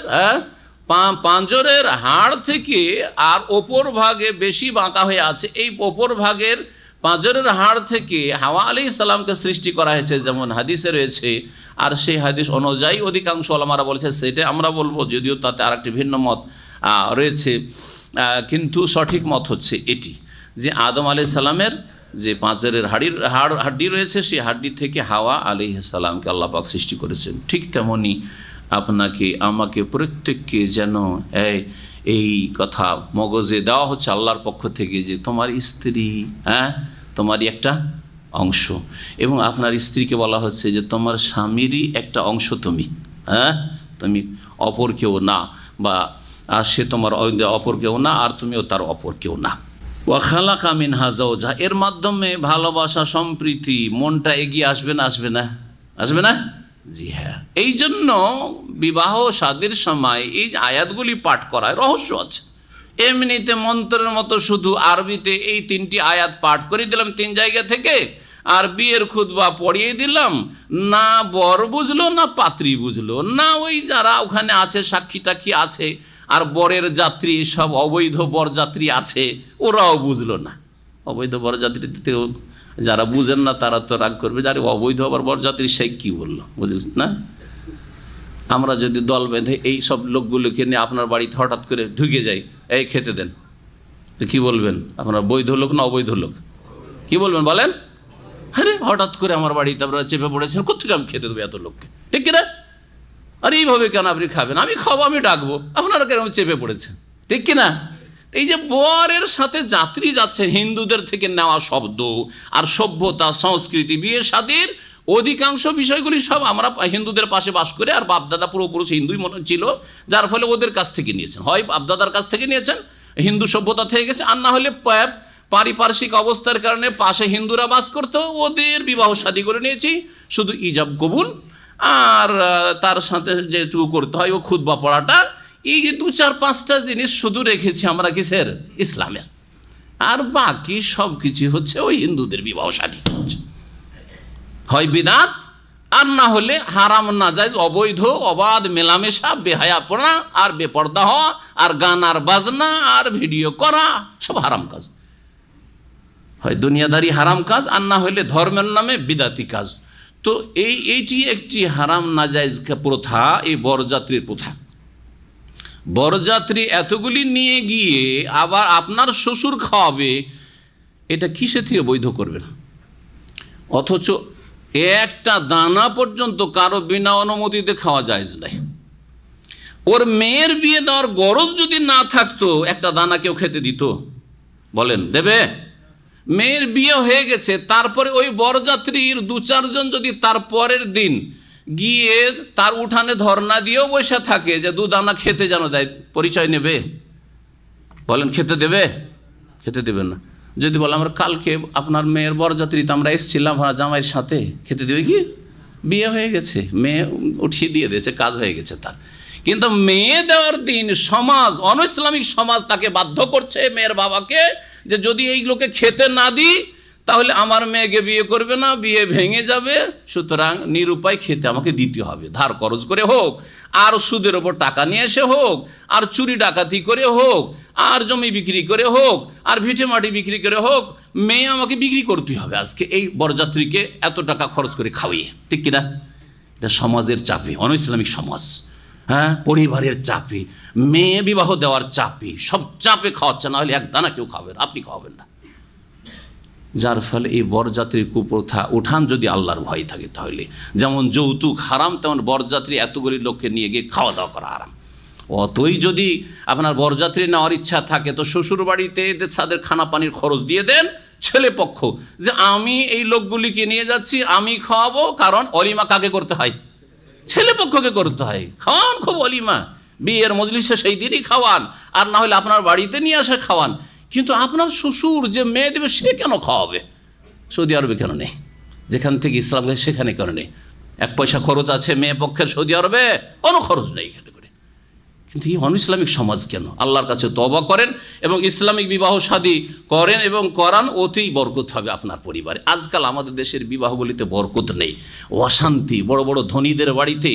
পাঁজরের হাড় থেকে আর ওপর ভাগে বেশি বাঁকা হয়ে আছে, এই ওপর ভাগের পাঁজরের হাড় থেকে হাওয়া আলাইহিস সালামকে সৃষ্টি করা হয়েছে, যেমন হাদিসে রয়েছে। আর সেই হাদিস অনুযায়ী অধিকাংশ ওলামারা বলেছে, সেটা আমরা বলবো, যদিও তাতে আর একটি ভিন্ন মত রয়েছে, কিন্তু সঠিক মত হচ্ছে এটি, যে আদম আলাইহিস সালামের যে পাঁজরের হাড্ডি রয়েছে, সেই হাড্ডি থেকে হাওয়া আলাইহিস সালামকে আল্লাহ পাক সৃষ্টি করেছেন। ঠিক তেমনি আপনাকে, আমাকে, প্রত্যেককে যেন এই কথা মগজে দেওয়া হচ্ছে আল্লাহর পক্ষ থেকে যে তোমার স্ত্রী, তোমারই একটা অংশ, এবং আপনার স্ত্রীকে বলা হচ্ছে যে তোমার স্বামীরই একটা অংশ তুমি, তুমি অপর কেউ না, বা সে তোমার অপর কেউ না আর তুমিও তার অপর কেউ না। ওয়া খালাকা মিনহা যাওজাহা, এর মাধ্যমে ভালোবাসা সম্প্রীতি মনটা এগিয়ে আসবে না, আসবে না, আসবে না? জি হ্যাঁ। এই জন্য বিবাহ শাদীর সময় এই যে আয়াতগুলি পাঠ করায় রহস্য আছে। এমনিতে মন্ত্রের মতো শুধু আরবিতে এই 3টি আয়াত পাঠ করে দিলাম 3 জায়গা থেকে, আর বিয়ের খুতবা পড়িয়ে দিলাম, না বর বুঝলো না পাত্রী বুঝলো, না ওই যারা ওখানে আছে সাক্ষী টাক্ষী আছে আর বরের যাত্রী সব অবৈধ বরযাত্রী আছে ওরাও বুঝলো না। অবৈধ বরযাত্রীতে যারা বুঝেন না তারা তো রাগ করবে, যারা অবৈধ আবার বরযাত্রী সে কী বললো, বুঝলেন না? আমরা যদি দল বেঁধে এই সব লোকগুলোকে নিয়ে আপনার বাড়িতে হঠাৎ করে ঢুকে যাই, এই খেতে দেন, তো কী বলবেন? আপনার বৈধ লোক না অবৈধ লোক? কী বলবেন বলেন? আরে হঠাৎ করে আমার বাড়িতে আপনারা চেপে পড়েছেন, কোথেকে আমি খেতে দেবো এত লোককে, ঠিক কিনা? আর এইভাবে কেন আপনি খাবেন? আমি খাবো, আমি ডাকবো, আপনারা কেন চেপে পড়েছেন, ঠিক কিনা? এই যে বরের সাথে যাত্রী যাচ্ছে, হিন্দুদের থেকে নেওয়া শব্দ আর সভ্যতা সংস্কৃতি, বিয়ে শাদীর অধিকাংশ বিষয়গুলি সব আমরা হিন্দুদের পাশে বাস করে, আর বাপদাদা পূর্বপুরুষ হিন্দুই মনে ছিল, যার ফলে ওদের কাছ থেকে নিয়েছেন, হয় বাপদাদার কাছ থেকে নিয়েছেন, হিন্দু সভ্যতা থেকে গেছে, আর না হলে পারিপার্শ্বিক অবস্থার কারণে পাশে হিন্দুরা বাস করতো, ওদের বিবাহ শাদী করে নিয়েছি, শুধু ইজাব কবুল আর তার সাথে যেটুকু করতে হয় ও খুতবা পড়াটা, এই 2-4-5টা জিনিস শুধু রেখেছি আমরা কিসের? ইসলামের। আর বাকি সব কিছু হচ্ছে ওই হিন্দুদের বিবাহ শাদী, হয় বিদাত আর না হলে হারাম নাজায়েজ অবৈধ অবাধ মেলামেশা, বেহায়াপনা আর বেপর্দা হওয়া, আর গান আর বাজনা আর ভিডিও করা, সব হারাম কাজ, হয় দুনিয়াদারি হারাম কাজ আর না হলে ধর্মের নামে বিদাতি কাজ। তো এইটি একটি হারাম নাজায়েজ প্রথা, এই বরযাত্রীর প্রথা। বরযাত্রী এতগুলি নিয়ে গিয়ে আবার আপনার শ্বশুর খাওয়াবে, এটা কিসে থেকে বৈধ করবেন? অথচ একটা দানা পর্যন্ত কারো বিনা অনুমতিতে খাওয়া জায়েজ নাই। ওর মেয়ের বিয়ে দেওয়ার গরজ যদি না থাকতো একটা দানা কেউ খেতে দিত? বলেন দেবে? মেয়ের বিয়ে হয়ে গেছে, তারপরে ওই বরযাত্রীর 2-4 জন যদি তার পরের দিন গিয়ে তার উঠানে ধর্ণা দিয়েও বসে থাকে যে 2 দানা খেতে যেন দেয়, পরিচয় নেবে? বলেন খেতে দেবে? খেতে দেবে না। যদি বলে আমরা কালকে আপনার মেয়ের বরযাত্রীতে আমরা এসেছিলাম জামাইয়ের সাথে, খেতে দেবে কি? বিয়ে হয়ে গেছে, মেয়ে উঠিয়ে দিয়ে দিয়েছে, কাজ হয়ে গেছে তার। কিন্তু মেয়ে দেওয়ার দিন সমাজ, অনইসলামিক সমাজ তাকে বাধ্য করছে মেয়ের বাবাকে যে যদি এইগুলোকে খেতে না দিই তাহলে আমার মেয়েকে বিয়ে করবে না, বিয়ে ভেঙে যাবে, সুতরাং নিরুপায় খেতে আমাকে দিতে হবে, ধার খরচ করে হোক, আর সুদের ওপর টাকা নিয়ে এসে হোক, আর চুরি ডাকাতি করে হোক, আর জমি বিক্রি করে হোক, আর ভিটে মাটি বিক্রি করে হোক, মেয়ে আমাকে বিক্রি করতে হবে আজকে এই বরযাত্রীকে এত টাকা খরচ করে খাওয়িয়ে, ঠিক কিনা? এটা সমাজের চাপে, অনইসলামিক সমাজ, পরিবারের চাপে, মেয়ে বিবাহ দেওয়ার চাপে, সব চাপে খাওয়াচ্ছে, না হলে এক দানা কেউ খাবেন, আপনি খাওয়াবেন না। যার ফলে এই বরযাত্রীর কুপ্রথা উঠান যদি আল্লাহর ভয় থাকে, তাহলে যেমন যৌতুক হারাম, তেমন বরযাত্রী এতগুলি লোককে নিয়ে গিয়ে খাওয়া দাওয়া করা হারাম। অতই যদি আপনার বরযাত্রী নেওয়ার ইচ্ছা থাকে তো শ্বশুর বাড়িতে তাদের খানা পানির খরচ দিয়ে দেন ছেলে পক্ষ, যে আমি এই লোকগুলিকে নিয়ে যাচ্ছি, আমি খাওয়াবো, কারণ অলিমা কাকে করতে হয়? ছেলে পক্ষকে করতে হয়। খাওয়ান খুব অলিমা, বিয়ের মজলিসে সেই দিনই খাওয়ান, আর না হলে আপনার বাড়িতে নিয়ে আসে খাওয়ান। কিন্তু আপনার শ্বশুর যে মেয়ে দেবে সে কেন খাওয়াবে? সৌদি আরবে কেন নেই? যেখান থেকে ইসলাম গেছে সেখানে কেন নেই? 1 পয়সা খরচ আছে মেয়ে পক্ষের সৌদি আরবে? কোনো খরচ নেই এখানে করে। কিন্তু এই অনইসলামিক সমাজ কেন? আল্লাহর কাছে তওবা করেন এবং ইসলামিক বিবাহ শাদী করেন এবং করান, অতি বরকত হবে আপনার পরিবারে। আজকাল আমাদের দেশের বিবাহগুলিতে বরকত নেই, অশান্তি। বড় বড় ধনীদের বাড়িতে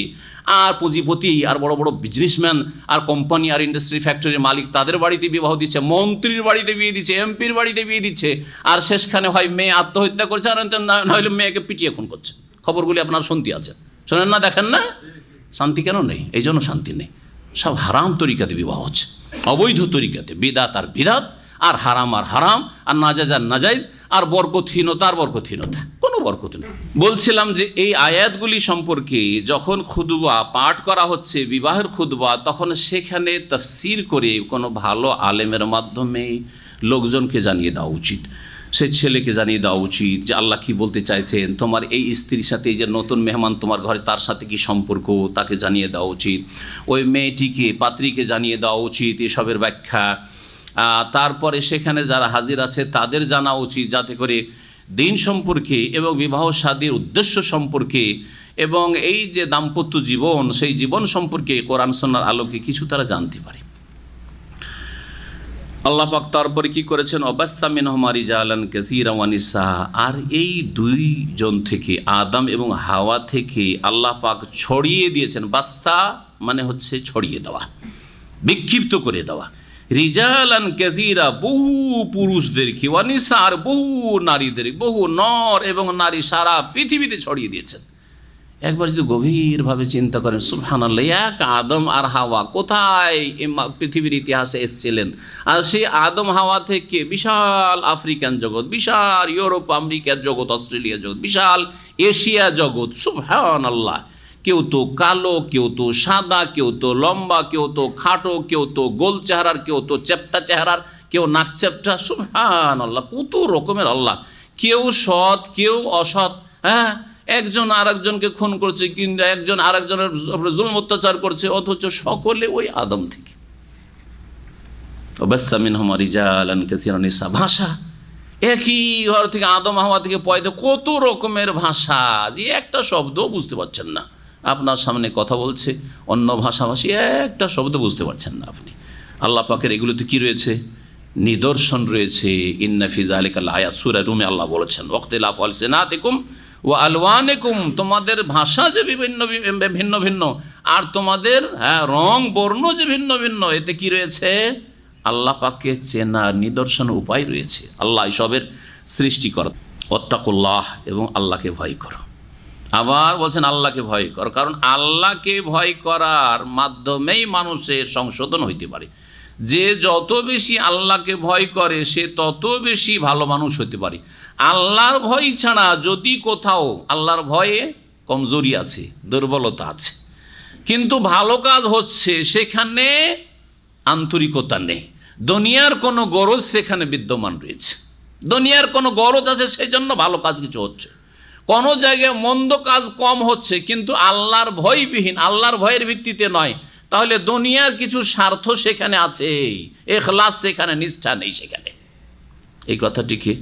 আর পুঁজিপতি আর বড় বড় বিজনেসম্যান আর কোম্পানি আর ইন্ডাস্ট্রি ফ্যাক্টরির মালিক তাদের বাড়িতে বিবাহ দিচ্ছে, মন্ত্রীর বাড়িতে বিয়ে দিচ্ছে, এমপির বাড়িতে বিয়ে দিচ্ছে, আর শেষখানে হয় মেয়ে আত্মহত্যা করছে, আর নইলে মেয়েকে পিটিয়ে খুন করছে। খবরগুলি আপনার শুনতে আছে, শোনেন না, দেখেন না? শান্তি কেন নেই? এই জন্য শান্তি নেই। সব হারাম তরিকাতে বিবাহ হচ্ছে, অবৈধ তরিকাতে, বিদাত আর বিদাত, আর হারাম আর হারাম, আর নাজায়েজ আর নাজায়েজ, আর বরকতহীনতা আর বরকতহীনতা। কোনো বরকত নেই। বলছিলাম যে এই আয়াতগুলি সম্পর্কে যখন খুতবা পাঠ করা হচ্ছে, বিবাহের খুতবা, তখন সেখানে তাফসীর করে কোনো ভালো আলেমের মাধ্যমে লোকজনকে জানিয়ে দেওয়া উচিত। সে ছেলেকে জানিয়ে দেওয়া উচিত যে আল্লাহ কি বলতে চাইছেন, তোমার এই স্ত্রীর সাথে, এই যে নতুন মেহমান তোমার ঘরে, তার সাথে কি সম্পর্ক, তাকে জানিয়ে দেওয়া উচিত। ওই মেয়েটিকে, পাত্রীকে জানিয়ে দেওয়া উচিত এসবের ব্যাখ্যা। তারপরে সেখানে যারা হাজির আছে তাদের জানা উচিত, যাতে করে দিন সম্পর্কে এবং বিবাহ শাদীর উদ্দেশ্য সম্পর্কে এবং এই যে দাম্পত্য জীবন, সেই জীবন সম্পর্কে কোরআন সুন্নাহর আলোকে কিছু তারা জানতে পারে। আল্লাহ পাক তারপরে কি করেছেন, অবাস্সা মিনহুমা রিজালান কাসীরান ওয়া নিসা। আর এই দুইজন থেকে, আদম এবং হাওয়া থেকে আল্লাহ পাক ছড়িয়ে দিয়েছেন। বাস্সা মানে হচ্ছে ছড়িয়ে দেওয়া, বিক্ষিপ্ত করে দেওয়া। রিজালান কাসীরা, বহু পুরুষদেরকে, ওয়া নিসা, আর বহু নারীদের, বহু নর এবং নারী সারা পৃথিবীতে ছড়িয়ে দিয়েছেন। একবার যদি গভীরভাবে চিন্তা করেন, সুবহানাল্লাহ, এক আদম আর হাওয়া কোথায় পৃথিবীর ইতিহাসে এসেছিলেন, আর সেই আদম হাওয়া থেকে বিশাল আফ্রিকান জগৎ, বিশাল ইউরোপ আমেরিকার জগৎ, অস্ট্রেলিয়া জগৎ, বিশাল এশিয়া জগৎ। সুবহানাল্লাহ, কেউ তো কালো, কেউ তো সাদা, কেউ তো লম্বা, কেউ তো খাটো, কেউ তো গোল চেহারার, কেউ তো চ্যাপ্টা চেহারার, কেউ নাক চ্যাপ্টা। সুবহানাল্লাহ, কত রকমের আল্লাহ। কেউ সৎ, কেউ অসৎ। হ্যাঁ, একজন আরেকজনকে খুন করছে, কিংবা একজন আরেকজনের জুলম অত্যাচার করছে, অথচ সকলে ওই আদম থেকে। ওয়াবাসসা মিনহুমা রিজালান কাসীরান ওয়া নিসা। ভাষা একই ঘর থেকে, আদম হাওয়া থেকে পয়দা, কত রকমের ভাষা, যে একটা শব্দ বুঝতে পারছেন না। আপনার সামনে কথা বলছে অন্য ভাষাভাষী, একটা শব্দ বুঝতে পারছেন না আপনি। আল্লাহ পাকের এগুলোতে কি রয়েছে, নিদর্শন রয়েছে। ইন্না ফি যালিকা লাআয়াত, সূরা রুমে আল্লাহ বলেছেন, ওয়াখতিলাফু আলসিনাতিকুম ও আলওয়ানিকুম, তোমাদের ভাষা যে ভিন্ন ভিন্ন, আর তোমাদের রং বর্ণ যে ভিন্ন ভিন্ন, এতে কি রয়েছে, আল্লাহ পাককে চেনার নিদর্শন উপায় রয়েছে। আল্লাহ এসবের সৃষ্টি কর। ওয়াত্তাকুল্লাহ, এবং আল্লাহকে ভয় করো। আবার বলছেন আল্লাহকে ভয় করো, কারণ আল্লাহকে ভয় করার মাধ্যমেই মানুষের সংশোধন হইতে পারে। যে যত বেশি আল্লাহকে ভয় করে, সে তত বেশি ভালো মানুষ হতে পারে। আল্লাহর ভয় ছাড়া যদি কোথাও আল্লাহর ভয়ে কমজোরি আছে, দুর্বলতা আছে, কিন্তু ভালো কাজ হচ্ছে, সেখানে আন্তরিকতা নেই, দুনিয়ার কোনো গরজ সেখানে বিদ্যমান রয়েছে, দুনিয়ার কোনো গরজ আছে, সেই জন্য ভালো কাজ কিছু হচ্ছে। কোনো জায়গায় মন্দ কাজ কম হচ্ছে, কিন্তু আল্লাহর ভয়বিহীন, আল্লাহর ভয়ের ভিত্তিতে নয়, তাহলে দুনিয়ার কিছু স্বার্থ সেখানে আছে, ইখলাস সেখানে, নিষ্ঠা নেই সেখানে। এই কথাটিকে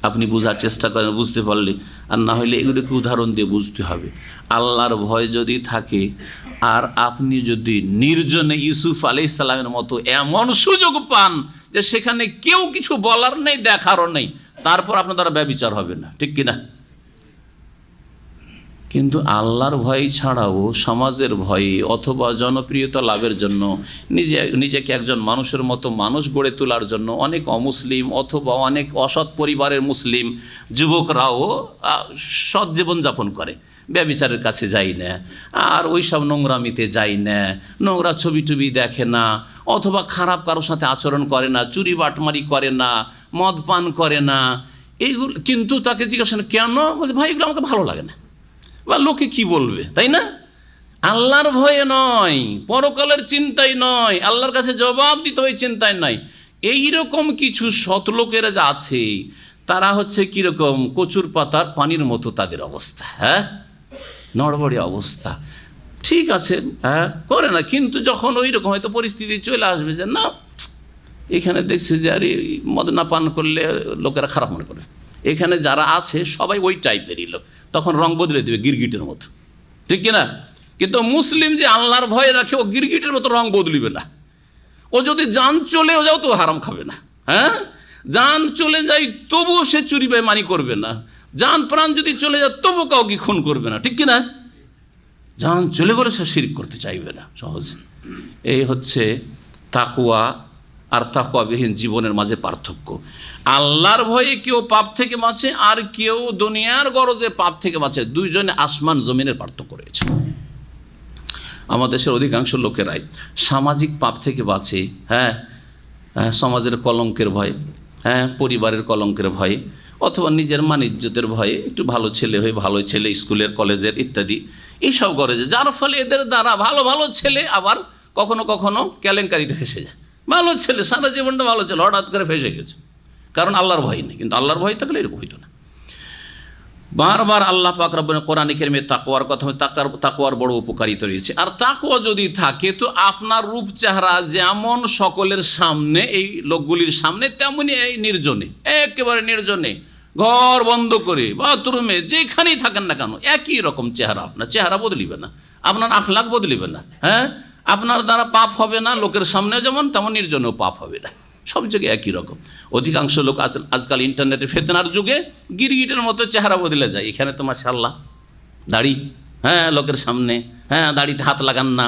আপনি বোঝার চেষ্টা করেন, বুঝতে পারলে। আর না হলে এগুলোকে উদাহরণ দিয়ে বুঝতে হবে। আল্লাহর ভয় যদি থাকে, আর আপনি যদি নির্জনে ইউসুফ আলাইহিস সালামের মতো এমন সুযোগ পান যে সেখানে কেউ কিছু বলার নেই, দেখারও নেই, তারপর আপনার দ্বারা ব্যভিচার হবে না, ঠিক কিনা? কিন্তু আল্লাহর ভয় ছাড়াও সমাজের ভয়ে অথবা জনপ্রিয়তা লাভের জন্য, নিজেকে একজন মানুষের মতো মানুষ গড়ে তোলার জন্য অনেক অমুসলিম অথবা অনেক অসৎ পরিবারের মুসলিম যুবকরাও সৎ জীবনযাপন করে, ব্যভিচারের কাছে যায় না, আর ওই সব নোংরামিতে যায় না, নোংরা ছবি টবি দেখে না, অথবা খারাপ কারোর সাথে আচরণ করে না, চুরি বাটমারি করে না, মদ পান করে না, এইগুলো। কিন্তু তাকে জিজ্ঞাসা কেন, বলছে ভাই এগুলো আমাকে ভালো লাগে না, বা লোকে কি বলবে, তাই না? আল্লাহর ভয়ে নয়, পরকালের চিন্তাই নয়, আল্লাহর কাছে জবাব দিতে হয় চিন্তায় নয়। এইরকম কিছু সৎ লোকেরা যা আছে, তারা হচ্ছে কীরকম, কচুর পাতার পানির মতো তাদের অবস্থা। হ্যাঁ, নড়বড়ে অবস্থা, ঠিক আছে, হ্যাঁ করে না, কিন্তু যখন ওই রকম হয়তো পরিস্থিতি চলে আসবে যে না, এখানে দেখছে যে আরে মদ না পান করলে লোকেরা খারাপ মনে করে, এখানে যারা আছে সবাই ওই টাইপেরই লোক, তখন রং বদলে দেবে গিরগিটের মতো, ঠিক কিনা? কিন্তু মুসলিম যে আল্লাহর ভয় রাখে, ও গিরগিটের মতো রং বদলিবে না। ও যদি জান চলেও যাও তো হারাম খাবে না, হ্যাঁ, জান চলে যায় তবুও সে চুরি বেঈমানি করবে না, জান প্রাণ যদি চলে যায় তবু কাউকে খুন করবে না, ঠিক কিনা? জান চলে গেলে সে শিরক করতে চাইবে না সহজে। এই হচ্ছে তাকওয়া আর তাকওয়াবিহীন জীবনের মাঝে পার্থক্য। আল্লাহর ভয়ে কেউ পাপ থেকে বাঁচে, আর কেউ দুনিয়ার গরজে পাপ থেকে বাঁচে। দুইজনে আসমান জমিনের পার্থক্য রয়েছে। আমাদের দেশের অধিকাংশ লোকেরাই সামাজিক পাপ থেকে বাঁচে, হ্যাঁ, সমাজের কলঙ্কের ভয়, হ্যাঁ, পরিবারের কলঙ্কের ভয়, অথবা নিজের মান ইজ্জতের ভয়ে একটু ভালো ছেলে হয়ে ভালো ছেলে স্কুলের কলেজের ইত্যাদি এইসব করে, যে যার ফলে এদের দ্বারা ভালো ভালো ছেলে আবার কখনো কখনো কেলেঙ্কারিতে ফেসে যায়। ভালো ছেলে, সারা জীবনটা ভালো ছেলে, হঠাৎ করে ফেসে গেছে, কারণ আল্লাহর ভয় নেই। কিন্তু আল্লাহর ভয় থাকলে এরকম হইতো না। বারবার আল্লাহ পাক রব্বুল কোরআনে কারিমে তাকওয়ার কথা, তাকওয়ার বড় উপকারিতা রয়েছে। আর তাকওয়া যদি থাকে তো আপনার রূপ চেহারা যেমন সকলের সামনে, এই লোকগুলির সামনে, তেমনি এই নির্জনে, একেবারে নির্জনে, ঘর বন্ধ করে, বাথরুমে, যেখানেই থাকেন না কেন একই রকম চেহারা। আপনার চেহারা বদলিবে না, আপনার আখলাক বদলিবে না। হ্যাঁ, আপনার দ্বারা পাপ হবে না, লোকের সামনে যেমন তেমন নির্জনেও পাপ হবে না, সব জায়গায় একই রকম। অধিকাংশ লোক আজকাল ইন্টারনেটের ফেতনার যুগে গিরগিটের মতো চেহারা বদলে যায়। এখানে তো মাশাআল্লাহ দাড়ি, হ্যাঁ, লোকের সামনে, হ্যাঁ, দাড়িতে হাত লাগান না।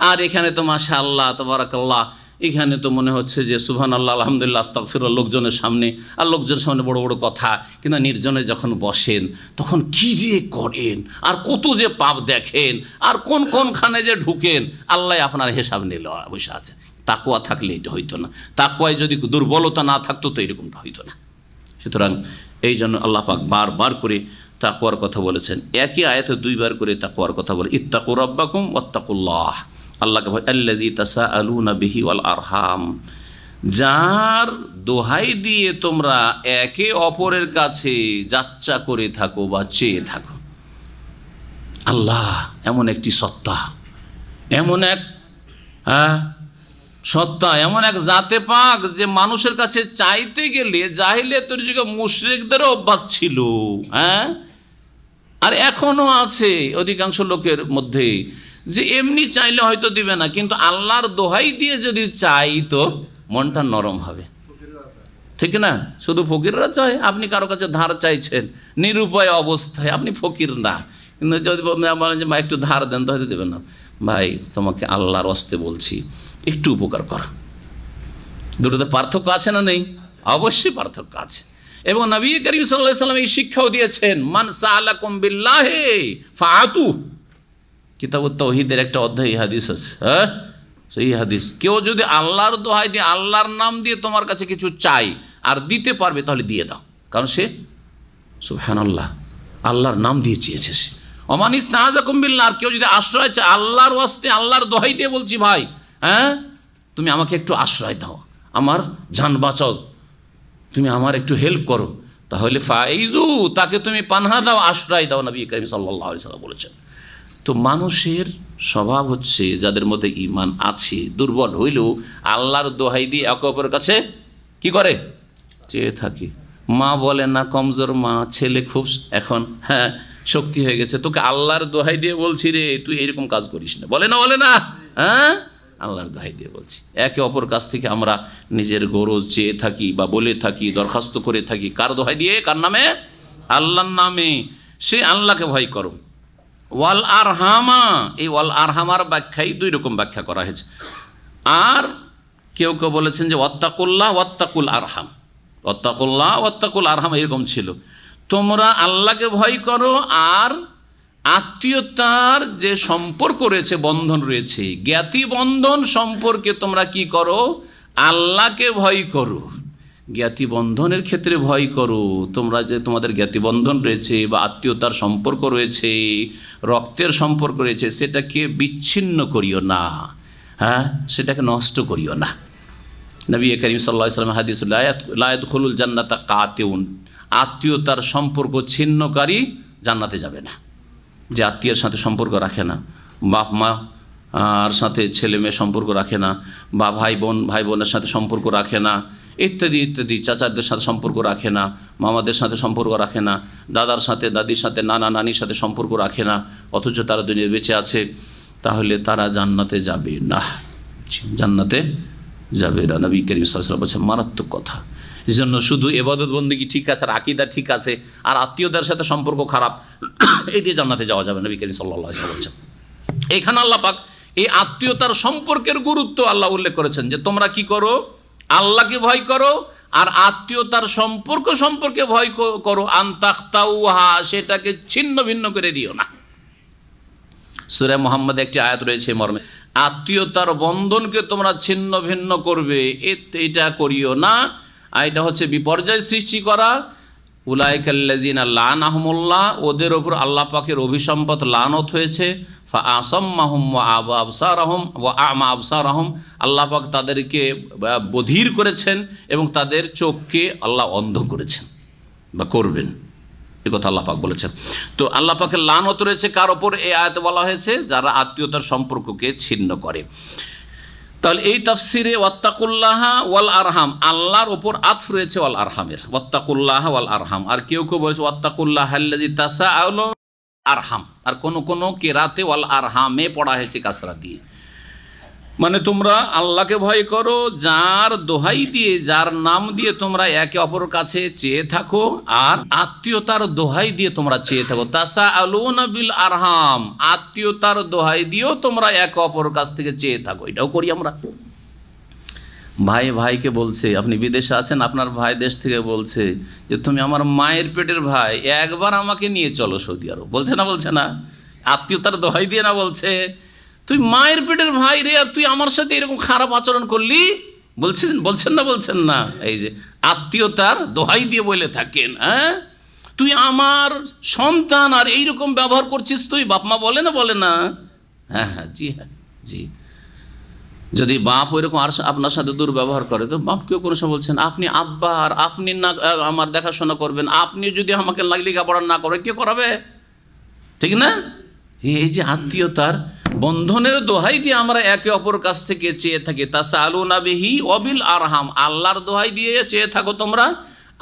আর এখানে তো মাশাআল্লাহ তাবারাকাল্লাহ, এখানে তো মনে হচ্ছে যে সুবহানাল্লাহ আলহামদুলিল্লাহ আস্তাগফিরুল্লাহ লোকজনের সামনে, আর লোকজনের সামনে বড় বড় কথা। কিন্তু নির্জনে যখন বসেন তখন কি যে করেন, আর কত যে পাপ দেখেন, আর কোন কোনখানে যে ঢুকেন, আল্লাহ আপনার হিসাব নিল বসে আছে। তাকওয়া থাকলে এটা হইতো না, তাকওয়ায় যদি দুর্বলতা না থাকতো তো এরকমটা হইতো না। সুতরাং এই জন্য আল্লাহ পাক বারবার করে তাকওয়ার কথা বলেছেন, একই আয়াতে দুইবার করে তাকওয়ার কথা বলে, ইত্তাকু রাব্বাকুম ওয়াত্তাকুল্লাহ, আল্লাহকে ভয়, আল্লাযী তাসাআলুনা বিহি ওয়াল আরহাম, যার দোহাই দিয়ে তোমরা একে অপরের কাছে যাচ্চা করে থাকো বা চেয়ে থাকো। আল্লাহ এমন একটি সত্তা, এমন এক সত্তা, এমন এক জাতে পাক যে মানুষের কাছে চাইতে গেলে জাহিলিয়াতের যুগে মুশরিকদেরও অভ্যাস ছিল। হ্যাঁ, আর এখনো আছে অধিকাংশ লোকের মধ্যে, যে এমনি চাইলে হয়তো দিবে না, কিন্তু আল্লাহর দোহাই দিয়ে যদি চাই তো মনটা নরম হবে, ঠিক না? শুধু ফকিররা চায়, আপনি কারো কাছে ধার চাইছেন নিরুপায় অবস্থায়, আপনি ফকির না, কিন্তু যদি একটু ধার দেন তো হয়তো দেবেন না। ভাই তোমাকে আল্লাহর ওয়াস্তে বলছি, একটু উপকার কর। দুটোতে পার্থক্য আছে না নেই? অবশ্যই পার্থক্য আছে। এবং নবী করিম সাল্লাল্লাহু আলাইহি ওয়াসাল্লাম এই শিক্ষাও দিয়েছেন, মান সাআলাকুম বিল্লাহি ফাআতু। কিতাবুত তাওহীদের একটা অধ্যায় হাদিস আছে, হ্যাঁ, সেই হাদিস, কেউ যদি আল্লাহর দোহাই দিয়ে, আল্লাহর নাম দিয়ে তোমার কাছে কিছু চাই আর দিতে পারবে তাহলে দিয়ে দাও, কারণ সে সুবহানাল্লাহ আল্লাহর নাম দিয়ে চেয়েছে। সে ওমান ইস্তাআযাকুম বিল্লাহ, আর কেউ যদি আশ্রয় চায় আল্লাহর ওয়াস্তে, আল্লাহর দোহাই দিয়ে বলছি ভাই, হ্যাঁ, তুমি আমাকে একটু আশ্রয় দাও, আমার জান বাঁচাও, তুমি আমার একটু হেল্প করো, তাহলে ফাইজু, তাকে তুমি পানাহা দাও, আশ্রয় দাও, নবী করিম সাল্লাল্লাহু আলাইহি ওয়াসাল্লাম বলেছেন। তো মানুষের স্বভাব হচ্ছে, যাদের মধ্যে ঈমান আছে, দুর্বল হইলেও আল্লাহর দোহাই দিয়ে একে অপরের কাছে কি করে, চেয়ে থাকি। মা বলে না, কমজোর মা, ছেলে খুব এখন হ্যাঁ শক্তি হয়ে গেছে, তোকে আল্লাহর দোহাই দিয়ে বলছি রে, তুই এরকম কাজ করিস না, বলে না, বলে না, হ্যাঁ, আল্লাহর দোহাই দিয়ে বলছি। একে অপর কাছ থেকে আমরা নিজের গরজ চেয়ে থাকি বা বলে থাকি, দরখাস্ত করে থাকি, কার দোহাই দিয়ে, কার নামে? আল্লাহর নামে। সে আল্লাহকে ভয় করো। ওয়াল আরহামা, এই ওয়াল আরহামার ব্যাখ্যাই দুই রকম ব্যাখ্যা করা হয়েছে। আর কেউ কেউ বলেছেন যে ওয়াত্তাকুল্লাহ ওয়াত্তাকুল আরহাম, ওয়াত্তাকুল্লাহ ওয়াত্তাকুল আরহাম এরকম ছিল, তোমরা আল্লাহকে ভয় করো আর আত্মীয়তার যে সম্পর্ক রয়েছে, বন্ধন রয়েছে, জ্ঞাতি বন্ধন সম্পর্কে তোমরা কি করো, আল্লাহকে ভয় করো। জ্ঞাতি বন্ধনের ক্ষেত্রে ভয় করো, তোমরা যে তোমাদের জ্ঞাতি বন্ধন রয়েছে বা আত্মীয়তার সম্পর্ক রয়েছে, রক্তের সম্পর্ক রয়েছে, সেটাকে বিচ্ছিন্ন করিও না, হ্যাঁ, সেটাকে নষ্ট করিও না। নবী করিম সাল্লাল্লাহু আলাইহি ওয়াসাল্লাম হাদিস, লা ইয়াদখুলুল জান্নাতা কাতিউন, আত্মীয়তার সম্পর্ক ছিন্নকারী জান্নাতে যাবে না। যে আত্মীয়ের সাথে সম্পর্ক রাখে না, বাপ মা আর সাথে ছেলে মেয়ে সম্পর্ক রাখে না, বা ভাই বোনের সাথে সম্পর্ক রাখে না, ইত্যাদি ইত্যাদি, চাচাদের সাথে সম্পর্ক রাখে না, মামাদের সাথে সম্পর্ক রাখে না, দাদার সাথে, দাদির সাথে, নানা নানির সাথে সম্পর্ক রাখে না, অথচ তারা দুনিয়ায় বেঁচে আছে, তাহলে তারা জান্নাতে যাবে না, জান্নাতে যাবে না। নবী করিম সাল্লাল্লাহু আলাইহি ওয়াসাল্লাম বলেছেন, মারাত্মক কথা। এই জন্য শুধু ইবাদত বন্দেগী ঠিক আছে আর আকীদা ঠিক আছে আর আত্মীয়তার সাথে সম্পর্ক খারাপ, এই দিয়ে জান্নাতে যাওয়া যাবে না। নবী করিম সাল্লাল্লাহু আলাইহি ওয়াসাল্লাম বলেছেন। এখানে আল্লাহ পাক এই আত্মীয়তার সম্পর্কের গুরুত্ব আল্লাহ উল্লেখ করেছেন, যে তোমরা কি করো, আল্লাহকে ভয় করো আর আত্মীয়তার সম্পর্কে ভয় করো, আনতাখতাউহা, সেটাকে ছিন্ন ভিন্ন করে দিও না। সূরা মুহাম্মদে একটি আয়াত রয়েছে মর্মে, আত্মীয়তার বন্ধনকে তোমরা ছিন্ন ভিন্ন করবে, এটা করিও না। আর এটা হচ্ছে বিপর্যয় সৃষ্টি করা, উলাইকাল্লাযিনা লানাহুমুল্লাহ, ওদের ওপর আল্লাহ পাকের অভিসম্পাত লানত হয়েছে। ফাআসাম্মাহুম ওয়া আবসারাহুম ওয়া আমা আবসারাহুম, আল্লাহ পাক তাদেরকে বধির করেছেন এবং তাদের চোখকে আল্লাহ অন্ধ করেছেন বা করবেন, এ কথা আল্লাহ পাক বলেছেন। তো আল্লাহ পাকের লানত রয়েছে কার ওপর? এই আয়াতে বলা হয়েছে যারা আত্মীয়তার সম্পর্ককে ছিন্ন করে। তাহলে এই তাফসিরে ওয়াত্তাকুল্লাহ ওয়াল আরহাম, আল্লাহর ওপর আতফ রয়েছে ওয়াল আরহামের, ওয়াত্তাকুল্লাহ ওয়াল আরহাম। আর কেউ কেউ বলেছে ওয়াত্তাকুল্লাহ আল্লাযী তাসাআলুন আরহাম, আর কোন কেরাতে ওয়াল আরহামে পড়া হয়েছে কাসরা দিয়ে। মানে তোমরা আল্লাহকে ভয় করো, যার দোহাই দিয়ে, যার নাম দিয়ে তোমরা একে অপরের কাছে চেয়ে থাকো, আর আত্মীয়তার দোহাই দিয়ে তোমরা চেয়ে থাকো। তাসাআলুনা বিল আরহাম, আত্মীয়তার দোহাই দিয়েও তোমরা একে অপরের কাছ থেকে চেয়ে থাকো। এটাও করি আমরা। ভাই ভাইকে বলছে, আপনি বিদেশে আছেন, আপনার ভাই দেশ থেকে বলছে যে তুমি আমার মায়ের পেটের ভাই, একবার আমাকে নিয়ে চলো সৌদি আরব। বলছে না? বলছে না? আত্মীয়তার দোহাই দিয়ে না বলছে, তুই মায়ের পেটের ভাই রে, আর তুই আমার সাথে এরকম খারাপ আচরণ করলি। বলছেন না? বলছেন না? এই যে আত্মীয়তার দোহাই দিয়ে বলে থাকেন, হ্যাঁ তুই আমার সন্তান আর এইরকম ব্যবহার করছিস তুই। বাপ মা বলে না? বলে না? হ্যাঁ হ্যাঁ, জি হ্যাঁ, জি। যদি বাপ ওইরকম আর আপনার সাথে দুর্ব্যবহার করে, তো বাপকেও কোনো সময় বলছেন আপনি আব্বা, আর আপনি না আমার দেখাশোনা করবেন, আপনি যদি আমাকে লেখাপড়া না করে কে করাবে? ঠিক না? এই যে আত্মীয়তার বন্ধনের দোহাই দিয়ে আমরা একে অপর কাছ থেকে চেয়ে থাকি। তাসাআলুনা বিহি ওয়াবিল আরহাম, আল্লাহর দোহাই দিয়ে চেয়ে থাকো তোমরা,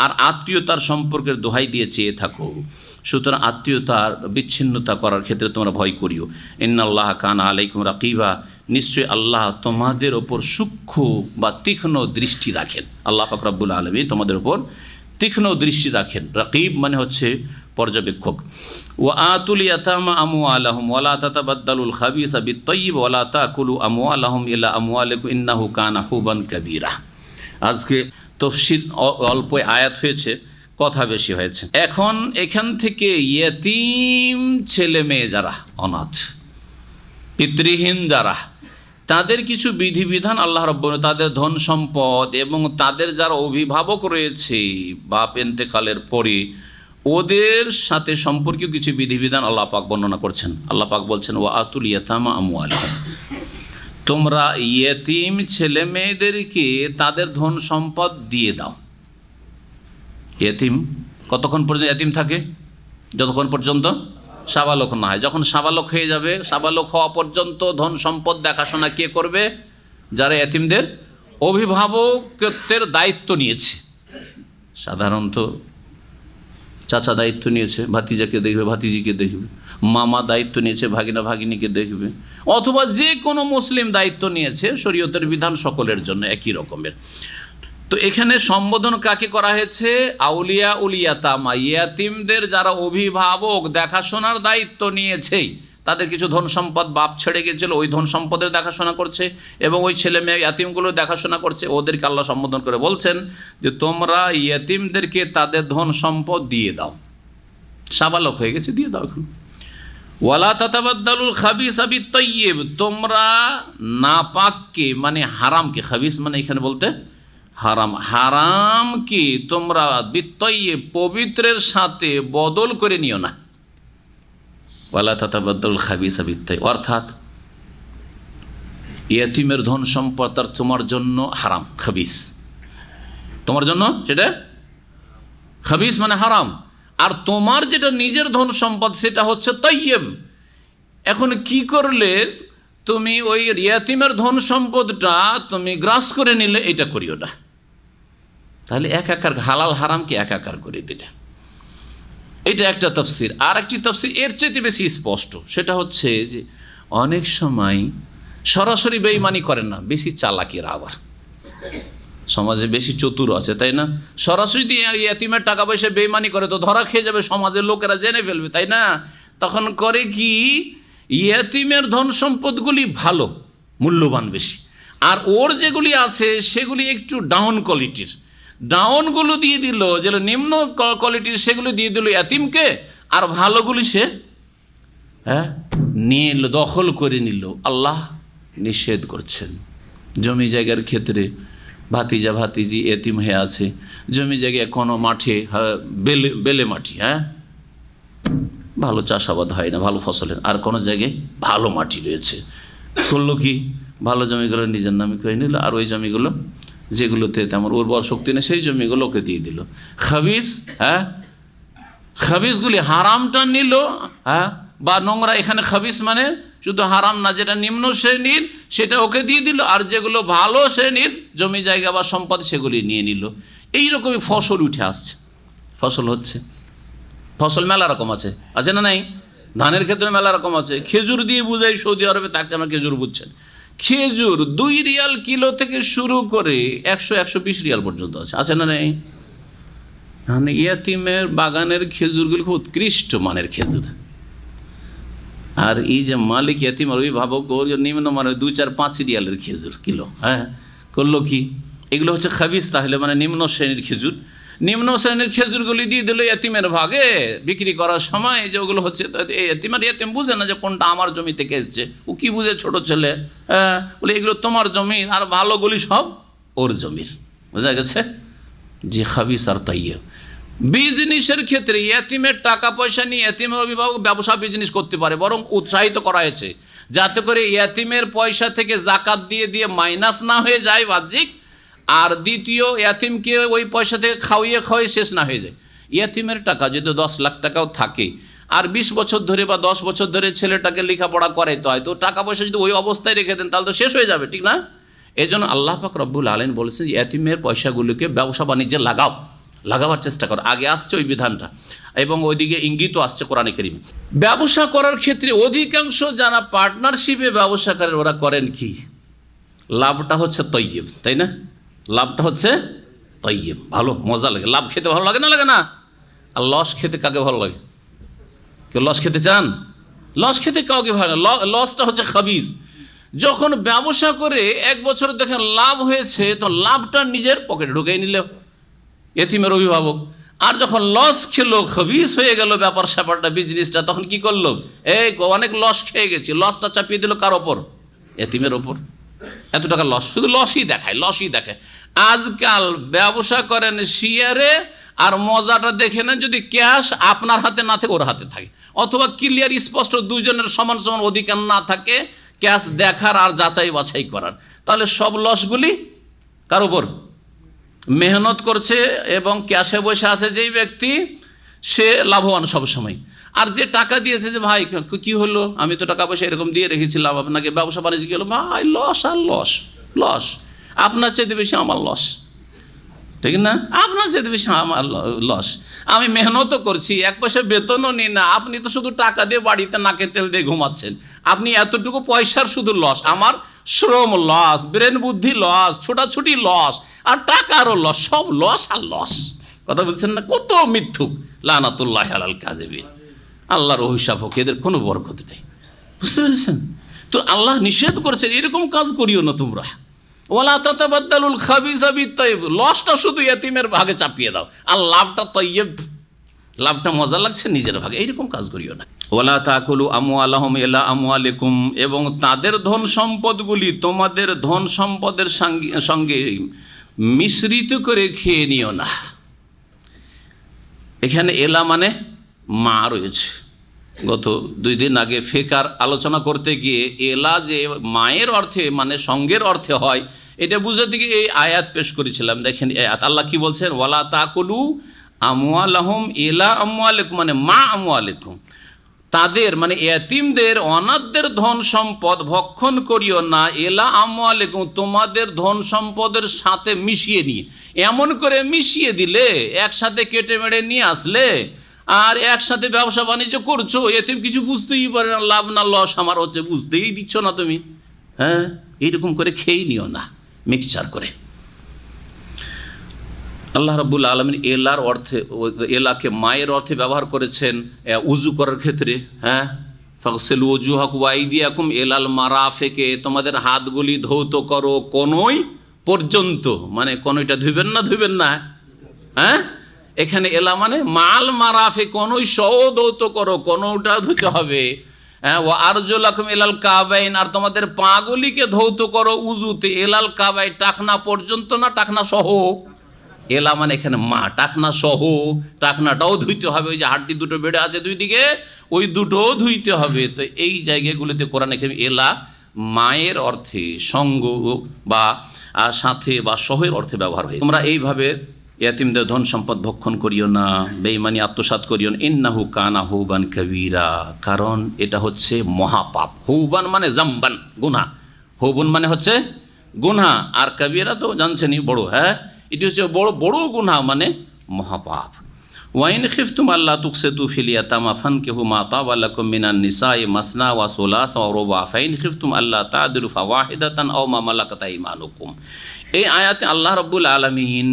আর আত্মীয়তার সম্পর্কের দোহাই দিয়ে চেয়ে থাকো। সুতরাং আত্মীয়তার বিচ্ছিন্নতা করার ক্ষেত্রে তোমরা ভয় করিও। ইন্নাল্লাহ কানা আলাইকুম রাকিবা, নিশ্চয়ই আল্লাহ তোমাদের ওপর সূক্ষ্ম বা তীক্ষ্ণ দৃষ্টি রাখেন। আল্লাহ পাক রব্বুল আলামিন তোমাদের ওপর তীক্ষ্ণ দৃষ্টি রাখেন। রাকিব মানে হচ্ছে পর্যবেক্ষক। ওয়া আতুল ইয়াতামা আমওয়ালাহুম ওয়ালা তাতাবাদদালুল খাবিসা বিত-তাইয়্যিব ওয়ালা তাকুলু আমওয়ালাহুম ইলা আমওয়ালিকুম ইন্নাহু কানা হুবান কাবীরা। আজকে তাফসীর অল্প আয়াত হয়েছে, কথা বেশি হয়েছে। এখন এখান থেকে ইয়েতিম ছেলে মেয়ে যারা অনাথ, পিতৃহীন যারা, তাদের কিছু বিধিবিধান আল্লাহ রাব্বুল আলামিন, তাদের ধন সম্পদ এবং তাদের যারা অভিভাবক রয়েছে বাপ ইন্তেকালের পরে, ওদের সাথে সম্পর্কীয় কিছু বিধিবিধান আল্লাহ পাক বর্ণনা করছেন। আল্লাহ পাক বলছেন ওয়া আতুল ইয়াতামা আমওয়ালাহুম, তোমরা ইয়েতিম ছেলে মেয়েদেরকে তাদের ধন সম্পদ দিয়ে দাও। ইয়েতিম কতক্ষণ পর্যন্ত ইয়েতিম থাকে? যতক্ষণ পর্যন্ত সাবালক না হয়। যখন সাবালক হয়ে যাবে, সাবালক হওয়া পর্যন্ত ধন সম্পদ দেখাশোনা কে করবে? যারা ইয়েতিমদের অভিভাবকত্বের দায়িত্ব নিয়েছে। সাধারণত চাচা দায়িত্ব নিয়েছে, ভাতিজাকে দেখবে, ভাতিজিকে দেখবে, মামা দায়িত্ব নিয়েছে, ভাগিনা ভাগিনীকে দেখবে, অথবা যে কোনো মুসলিম দায়িত্ব নিয়েছে। শরীয়তের বিধান সকলের জন্য একই রকমের। তো এখানে সম্বোধন কাকে করা হয়েছে? আউলিয়া উল ইয়াতামা, ইয়াতিমদের যারা অভিভাবক দেখাশোনার দায়িত্ব নিয়েছেই, তাদের কিছু ধন সম্পদ বাপ ছেড়ে গেছিল, ওই ধন সম্পদের দেখাশোনা করছে এবং ওই ছেলে মেয়ে ইয়াতিমগুলো দেখাশোনা করছে, ওদেরকে আল্লাহ সম্বোধন করে বলছেন যে তোমরা ইয়াতিমদেরকে তাদের ধন সম্পদ দিয়ে দাও। সাবালক হয়ে গেছে, দিয়ে দাও এখন। ওয়ালা তাতাবাদদালুল খাবিসা বিত-তাইয়্যিব, তোমরা নাপাককে মানে হারামকে, খাবিস মানে এখানে বলতে হারাম, হারামকে তোমরা বিত-তাইয়্যিব পবিত্রের সাথে বদল করে নিও না। ওয়ালা তাতাবাদদালুল খাবিসা বিত-তাইয়্যিব, অর্থাৎ ইয়াতিমের ধন সম্পদ আর তোমার জন্য হারাম, খাবিস তোমার জন্য, সেটা খাবিস মানে হারাম, আর তোমার যেটা নিজের ধন সম্পদ সেটা হচ্ছে তাইয়্যিব। এখন কি করলে তুমি ওই ইয়াতিমের ধন সম্পদটা তুমি গ্রাস করে নিলে, এটা করিও না। তাহলে একাকার, হালাল হারামকে একাকার করে দিলে, এটা একটা তাফসীর। আর একটি তাফসীর এর চেয়ে বেশি স্পষ্ট, সেটা হচ্ছে যে অনেক সময় সরাসরি বেঈমানি করেন না, বেশি চালাকিরা আবার সমাজে বেশি চতুর আছে, তাই না? সরাসরি ইয়াতিমের টাকা পয়সা বেঈমানি করে তো ধরা খেয়ে যাবে, সমাজের লোকেরা জেনে ফেলবে, তাই না? তখন করে কি, ইয়াতিমের ধন সম্পদগুলি ভালো, মূল্যবান বেশি, আর ওর যেগুলি আছে সেগুলি একটু ডাউন কোয়ালিটির, ডাউনগুলো দিয়ে দিল, যেগুলো নিম্ন কোয়ালিটির সেগুলো দিয়ে দিল ইয়াতিমকে, আর ভালোগুলি সে নিয়ে দখল করে নিল। আল্লাহ নিষেধ করছেন। জমি জায়গার ক্ষেত্রে ভাতিজা ভাতিজি এতিম হয়ে আছে, জমি জায়গায় কোনো মাঠে বেলে মাটি, ভালো চাষাবাদ হয় না, ভালো ফসল হয় না, আর কোনো জায়গায় ভালো মাটি রয়েছে, করলো কি ভালো জমিগুলো নিজের নামে করে নিল, আর ওই জমিগুলো যেগুলোতে তেমন উর্বর শক্তি নেই সেই জমিগুলো ওকে দিয়ে দিল। খাবিস, খাবিসগুলি হারামটা নিল, বা নোংরা, এখানে খাবিস মানে শুধু হারাম না, যেটা নিম্ন শ্রেণীর সেটা ওকে দিয়ে দিল, আর যেগুলো ভালো শ্রেণীর জমি জায়গা বা সম্পদ সেগুলি নিয়ে নিল। এইরকমই ফসল উঠে আসছে, ফসল হচ্ছে। ফসল মেলা রকম আছে, আছে না নাই? ধানের ক্ষেত্রে মেলা রকম আছে। খেজুর দিয়ে বুঝাই সৌদি আরবে থাকছে, আমরা খেজুর বুঝছেন। খেজুর 2 রিয়াল কিলো থেকে শুরু করে 100-120 রিয়াল পর্যন্ত আছে, আছে না নেই? মানে ইয়াতিমের বাগানের খেজুরগুলি খুব উৎকৃষ্ট মানের খেজুর, আর এই যে মালিক ইয়াতিম আর অভিভাবক ওর নিম্ন মানে 2-4-5 রিয়ালের খেজুর কিলো। করলো কি, এগুলো হচ্ছে খাবিস, তাহলে মানে নিম্ন শ্রেণীর খেজুর। নিম্ন শ্রেণীর খেজুরগুলি দিয়ে দিল ইয়াতিমের ভাগে বিক্রি করার সময়, যে ওগুলো হচ্ছে ইয়াতিম বুঝে না যে কোনটা আমার জমি থেকে এসছে, ও কি বুঝে ছোট ছেলে, বলে এগুলো তোমার জমির, আর ভালোগুলি সব ওর জমির। বোঝা গেছে? যে খাবিস আর তাইয়্যিব। বিজনেসের ক্ষেত্রে ইয়াতিমের টাকা পয়সা নিয়ে ইয়াতিমের অভিভাবক ব্যবসা বিজনেস করতে পারে, বরং উৎসাহিত করা হয়েছে যাতে করে ইয়াতিমের পয়সা থেকে জাকাত দিয়ে দিয়ে মাইনাস না হয়ে যায় বাহ্যিক, আর দ্বিতীয় ইয়াতিমকে ওই পয়সা থেকে খাওয়িয়ে শেষ না হয়ে যায়। ইয়াতিমের টাকা যদি 10 লাখ টাকাও থাকে, আর 20 বছর ধরে বা 10 বছর ধরে ছেলেটাকে লেখাপড়া করাইতে হয়, তো টাকা পয়সা যদি ওই অবস্থায় রেখে দেন তাহলে তো শেষ হয়ে যাবে, ঠিক না? এই জন্য আল্লাহ পাক রব্বুল আলামিন বলেছেন যে ইয়াতিমের পয়সাগুলোকে ব্যবসা বাণিজ্যে লাগাবার চেষ্টা করো। আগে আসছে ওই বিধানটা, এবং ওইদিকে ইঙ্গিতও আসছে কোরআনে কারিমে। ব্যবসা করার ক্ষেত্রে অধিকাংশ যারা পার্টনারশিপে ব্যবসা করে ওরা করেন কি, লাভটা হচ্ছে তৈয়ব, তাই না? লাভটা হচ্ছে তৈয়ব, ভালো মজা লাগে। লাভ খেতে ভালো লাগে না? আর লস খেতে কাকে ভালো লাগে? কেউ লস খেতে চান? লস খেতে কাউকে ভালো না। লসটা হচ্ছে খাবিস। যখন ব্যবসা করে 1 বছর দেখেন লাভ হয়েছে, তো লাভটা নিজের পকেটে ঢুকিয়ে নিল এতিমের অভিভাবক, আর যখন লস খেলো, খাবিস হয়ে গেল ব্যাপার স্যাপারটা, বিজনেসটা, তখন কি করলো, অনেক লস খেয়ে গেছি, লসটা চাপিয়ে দিল কার ওপর? এতিমের ওপর। এত টাকা লস, শুধু লসই দেখায়। আজকাল ব্যবসা করেন শেয়ারে, আর মজাটা দেখে নেন যদি ক্যাশ আপনার হাতে না থাকে ওর হাতে থাকে, অথবা ক্লিয়ার স্পষ্ট দুইজনের সমান সমান অধিকার না থাকে ক্যাশ দেখার আর যাচাই বাছাই করার, তাহলে সব লসগুলি কার ওপর? মেহনত করছে এবং ক্যাশে বসে আছে যেই ব্যক্তি, সে লাভবান সবসময়। আর যে টাকা দিয়েছে, যে ভাই কি হলো, আমি তো টাকা পয়সা এরকম দিয়ে রেখেছিলাম আপনাকে, ব্যবসা বাণিজ্য গেল, ভাই লস আর লস, আপনার চাইতে বেশি আমার লস, ঠিক না? আপনার চাইতে বেশি আমার লস। আমি মেহনতও করছি, 1 পয়সা বেতনও নিই না, আপনি তো শুধু টাকা দিয়ে বাড়িতে নাকে তেল দিয়ে ঘুমাচ্ছেন, আপনি এতটুকু পয়সার শুধু লস, আমার শ্রম লস, ব্রেন বুদ্ধি লস, ছোটাছুটি লস, আর টাকারও লস, সব লস আর লস। কথা বুঝছেন না? কত মিথ্যুক, লানাতুল্লাহি আলাল কাযিবিন। আল্লাহর অভিশাপ হোক, এদের কোনো বরকত নেই। বুঝতে পেরেছেন? তো আল্লাহ নিষেধ করেছেন এরকম কাজ করিও না তোমরা। ওয়ালা তাতাবাদ্দালুল খাবিসা বিত-তাইয়্যিব, লসটা শুধু ইয়াতিমের ভাগে চাপিয়ে দাও, আর লাভটা তাইয়্যিব, লাভটা মজা লাগছে নিজের ভাগে, এইরকম কাজ করিও না। ওয়ালা তাকুলু আমওয়ালাহুম ইলা আমওয়ালিকুম, এবং তাদের ধন সম্পদগুলি তোমাদের ধন সম্পদের সঙ্গে মিশ্রিত করে খেয়ে নিও না। এখানে এলা মানে মা রয়েছে। গত 2 দিন আগে ফেকার আলোচনা করতে গিয়ে এলা যে মায়ের অর্থে মানে সঙ্গের অর্থে হয়, এটা বুঝাতে গিয়ে এই আয়াত পেশ করেছিলাম। দেখেন আয়াত আল্লাহ কি বলছেন, ওয়ালা তাকুলু আমওয়ালাহুম ইলা আমওয়ালিকুম, মানে মা আমওয়ালিকুম, তাদের মানে এতিমদের অনাথদের ধন সম্পদ ভক্ষণ করিও না, এলা আমওয়ালিকুম, তোমাদের ধন সম্পদের সাথে মিশিয়ে নিয়ে। এমন করে মিশিয়ে দিলে, একসাথে কেটে মেরে নিয়ে আসলে, আর একসাথে ব্যবসা বাণিজ্য করছো, এতিম কিছু বুঝতেই পারে না, লাভ না লস আমার হচ্ছে, বুঝতেই দিচ্ছ না তুমি। এইরকম করে খেয়েই নিও না, মিক্সচার করে। আল্লাহ রাব্বুল আলামিন এলার অর্থে, এলাকে মায়ের অর্থে ব্যবহার করেছেন উজু করার ক্ষেত্রে। ফাগসিলু ওজুহাকুম ওয়া আইদিয়াকুম ইলাল মারাফিকে, তোমাদের হাতগুলি ধৌত করো কোনই পর্যন্ত, মানে কোনইটা ধুবেন না। এখানে এলা মানে মাল মারাফে, কোনই সহ ধৌত করো, কোনটা ধুতে হবে। ও আরজুলাকুম ইলাল কাবাইন, আর তোমাদের পাগুলিকে ধৌত করো উজুতে ইলাল কাবাইন, টাকনা পর্যন্ত না টাকনা সহ। এলা মানে এখানে মা, টাকনা সহ, টাকনাটাও ধুইতে হবে। ওই যে হাড্ডি দুটো বেড়ে আছে দুই দিকে, ওই দুটোও ধুইতে হবে। তো এই জায়গাগুলিতে কোরআন কারীমে এলা মায়ের অর্থে, সঙ্গ বা সাথে বা সহের অর্থে ব্যবহার হয়। তোমরা এইভাবে ইয়াতিমদের ধন সম্পদ ভক্ষণ করিও না, বেঈমানি আত্মসাৎ করিও না। ইন্নাহু কানা হুবান কাবীরা, কারণ এটা হচ্ছে মহাপাপ। হুবান মানে জাম্বান, গুনাহ। হুবুন মানে হচ্ছে গুনাহ, আর কাবীরা তো জানছেনই বড়। হ্যাঁ, এটি হচ্ছে বড় বড় গুনাহ, মানে মহাপাপ। ওয়াইন খিফতুম আল্লাহ তুকসিতু ফিল ইয়াতামা ফানকিহু মা তাবা লাকুম মিনান নিসাই মাসনা ওয়া সুলাসা ওয়া রুবা ফাইন খিফতুম আল্লাহ তা'দিলু ফাওয়াহিদাতান আও মা মালাকাত আইমানুকুম। এই আয়াতে আল্লাহ রাব্বুল আলামিন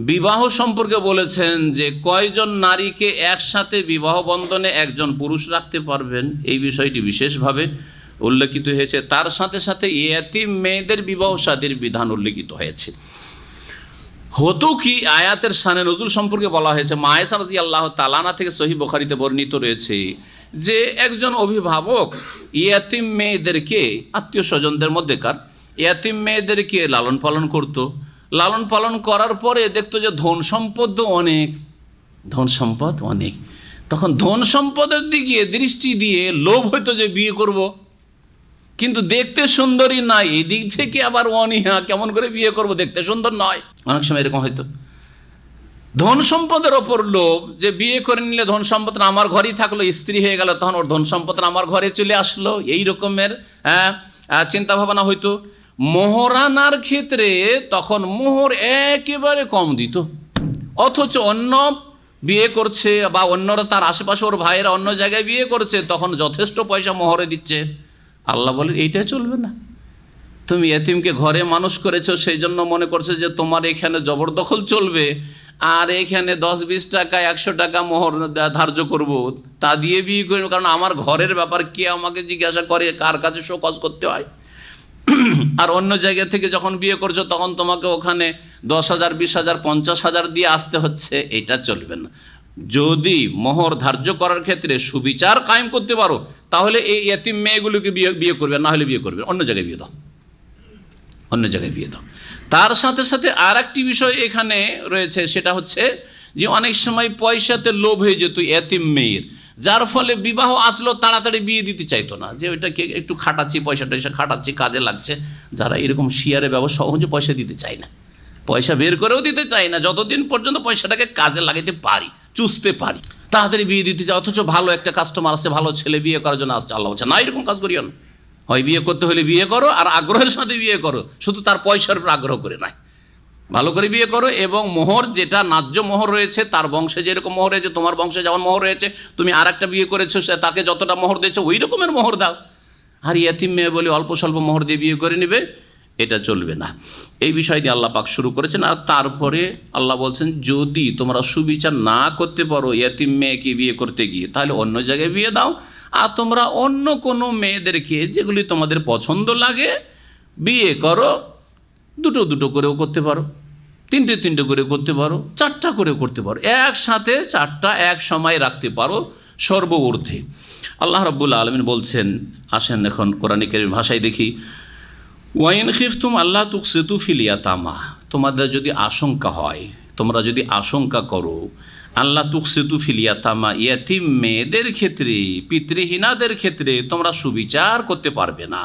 বিবাহ সম্পর্কে বলেছেন যে কয়জন নারীকে একসাথে বিবাহ বন্ধনে একজন পুরুষ রাখতে পারবেন, এই বিষয়টি বিশেষভাবে উল্লেখিত হয়েছে। তার সাথে সাথে ইয়াতিম মেয়েদের বিবাহ শাদীর বিধান উল্লেখিত হয়েছে। হতো কি, আয়াতের শানে নজুল সম্পর্কে বলা হয়েছে। মা আয়েশা রাদিয়াল্লাহু তাআলা আনহা থেকে সহিহ বুখারীতে বর্ণিত রয়েছে যে একজন অভিভাবক ইয়াতিম মেয়েদেরকে, আত্মীয় স্বজনদের মধ্যেকার ইয়াতিম মেয়েদেরকে লালন পালন করত। লালন পালন করার পরে দেখতো যে ধন সম্পদ অনেক। তখন ধন সম্পদের দিকে দৃষ্টি দিয়ে লোভ হইতো যে বিয়ে করব, কিন্তু দেখতে সুন্দরী নাই, এই দিক থেকে আবার অনীহা, কেমন করে বিয়ে করব, দেখতে সুন্দর নয়। অনেক সময় এরকম হয়তো ধন সম্পদের ওপর লোভ, যে বিয়ে করে নিলে ধন সম্পদটা আমার ঘরেই থাকলো, স্ত্রী হয়ে গেল তখন ওর ধন সম্পদটা আমার ঘরে চলে আসলো, এই রকমের চিন্তা ভাবনা হইতো। মোহরানার ক্ষেত্রে তখন মোহর একেবারে কম দিত, অথচ অন্য বিয়ে করছে বা অন্যরা তার আশেপাশে ওর ভাইয়েরা অন্য জায়গায় বিয়ে করছে, তখন যথেষ্ট পয়সা মোহরে দিচ্ছে। আল্লাহ বলেন এইটা চলবে না। তুমি এতিমকে ঘরে মানুষ করেছো, সেই জন্য মনে করছে যে তোমার এখানে জবরদখল চলবে, আর এখানে 10-20 টাকা 100 টাকা মোহর ধার্য করব, তা দিয়ে বিয়ে করবো, কারণ আমার ঘরের ব্যাপার কে আমাকে জিজ্ঞাসা করে, কার কাছে শোকজ করতে হয়। আর অন্য জায়গা থেকে যখন বিয়ে করছো তখন তোমাকে ওখানে 10,000, 20,000, 50,000 দিয়ে আসতে হচ্ছে, এটা চলবে না। যদি মোহর ধার্য করার ক্ষেত্রে সুবিচার কায়েম করতে পারো, তাহলে এই এতিম মেয়েগুলোকে বিয়ে করবে, না হলে বিয়ে করবে অন্য জায়গায় বিয়ে দাও, অন্য জায়গায় বিয়ে দাও। তার সাথে সাথে আর একটি বিষয় এখানে রয়েছে, সেটা হচ্ছে যে অনেক সময় পয়সাতে লোভ হয়ে যেত এতিম মেয়ের, যার ফলে বিবাহ আসলো তাড়াতাড়ি বিয়ে দিতে চাইতো না, যে ওইটাকে একটু খাটাচ্ছি, পয়সা টয়সা খাটাচ্ছি, কাজে লাগছে। যারা এরকম শেয়ারে ব্যবসা, সহজে পয়সা দিতে চায় না, পয়সা বের করেও দিতে চায় না, যতদিন পর্যন্ত পয়সাটাকে কাজে লাগাতে পারি, চুষতে পারি, তাড়াতাড়ি বিয়ে দিতে চায়। অথচ ভালো একটা কাস্টমার আসছে, ভালো ছেলে বিয়ে করার জন্য আসছে, আল্লাহ বলছে না, এরকম কাজ করিও না। হয় বিয়ে করতে হলে বিয়ে করো, আর আগ্রহের সাথে বিয়ে করো, শুধু তার পয়সার উপর আগ্রহ করে নাই, ভালো করে বিয়ে করো। এবং মোহর, যেটা ন্যায্য মোহর রয়েছে, তার বংশে যেরকম মোহর রয়েছে, তোমার বংশে যেমন মোহর রয়েছে, তুমি আর একটা বিয়ে করেছো, সে তাকে যতটা মোহর দিয়েছো ওই রকমের মোহর দাও। আর ইয়াতিম মেয়ে বলে অল্প স্বল্প মোহর দিয়ে বিয়ে করে নেবে, এটা চলবে না। এই বিষয় দিয়ে আল্লাহ পাক শুরু করেছেন। আর তারপরে আল্লাহ বলছেন, যদি তোমরা সুবিচার না করতে পারো ইয়াতিম মেয়েকে বিয়ে করতে গিয়ে, তাহলে অন্য জায়গায় বিয়ে দাও। আর তোমরা অন্য কোনো মেয়েদেরকে, যেগুলি তোমাদের পছন্দ লাগে, বিয়ে করো। দুটো করেও করতে পারো, তিনটে করেও করতে পারো, 4টা করেও করতে পারো, একসাথে 4টা এক সময় রাখতে পারো সর্ব ঊর্ধ্বে। আল্লাহ রাব্বুল আলামিন বলছেন, আসেন এখন কোরআনে কারীম ভাষায় দেখি। ওয়াইন খিফতুম আল্লাহ তুকসিতু ফিল ইয়াতামা, তোমাদের যদি আশঙ্কা হয়, তোমরা যদি আশঙ্কা করো, আল্লাহ তুকসিতু ফিল ইয়াতামা, ইয়াতিম মেয়েদের ক্ষেত্রে, পিতৃহীনাদের ক্ষেত্রে তোমরা সুবিচার করতে পারবে না,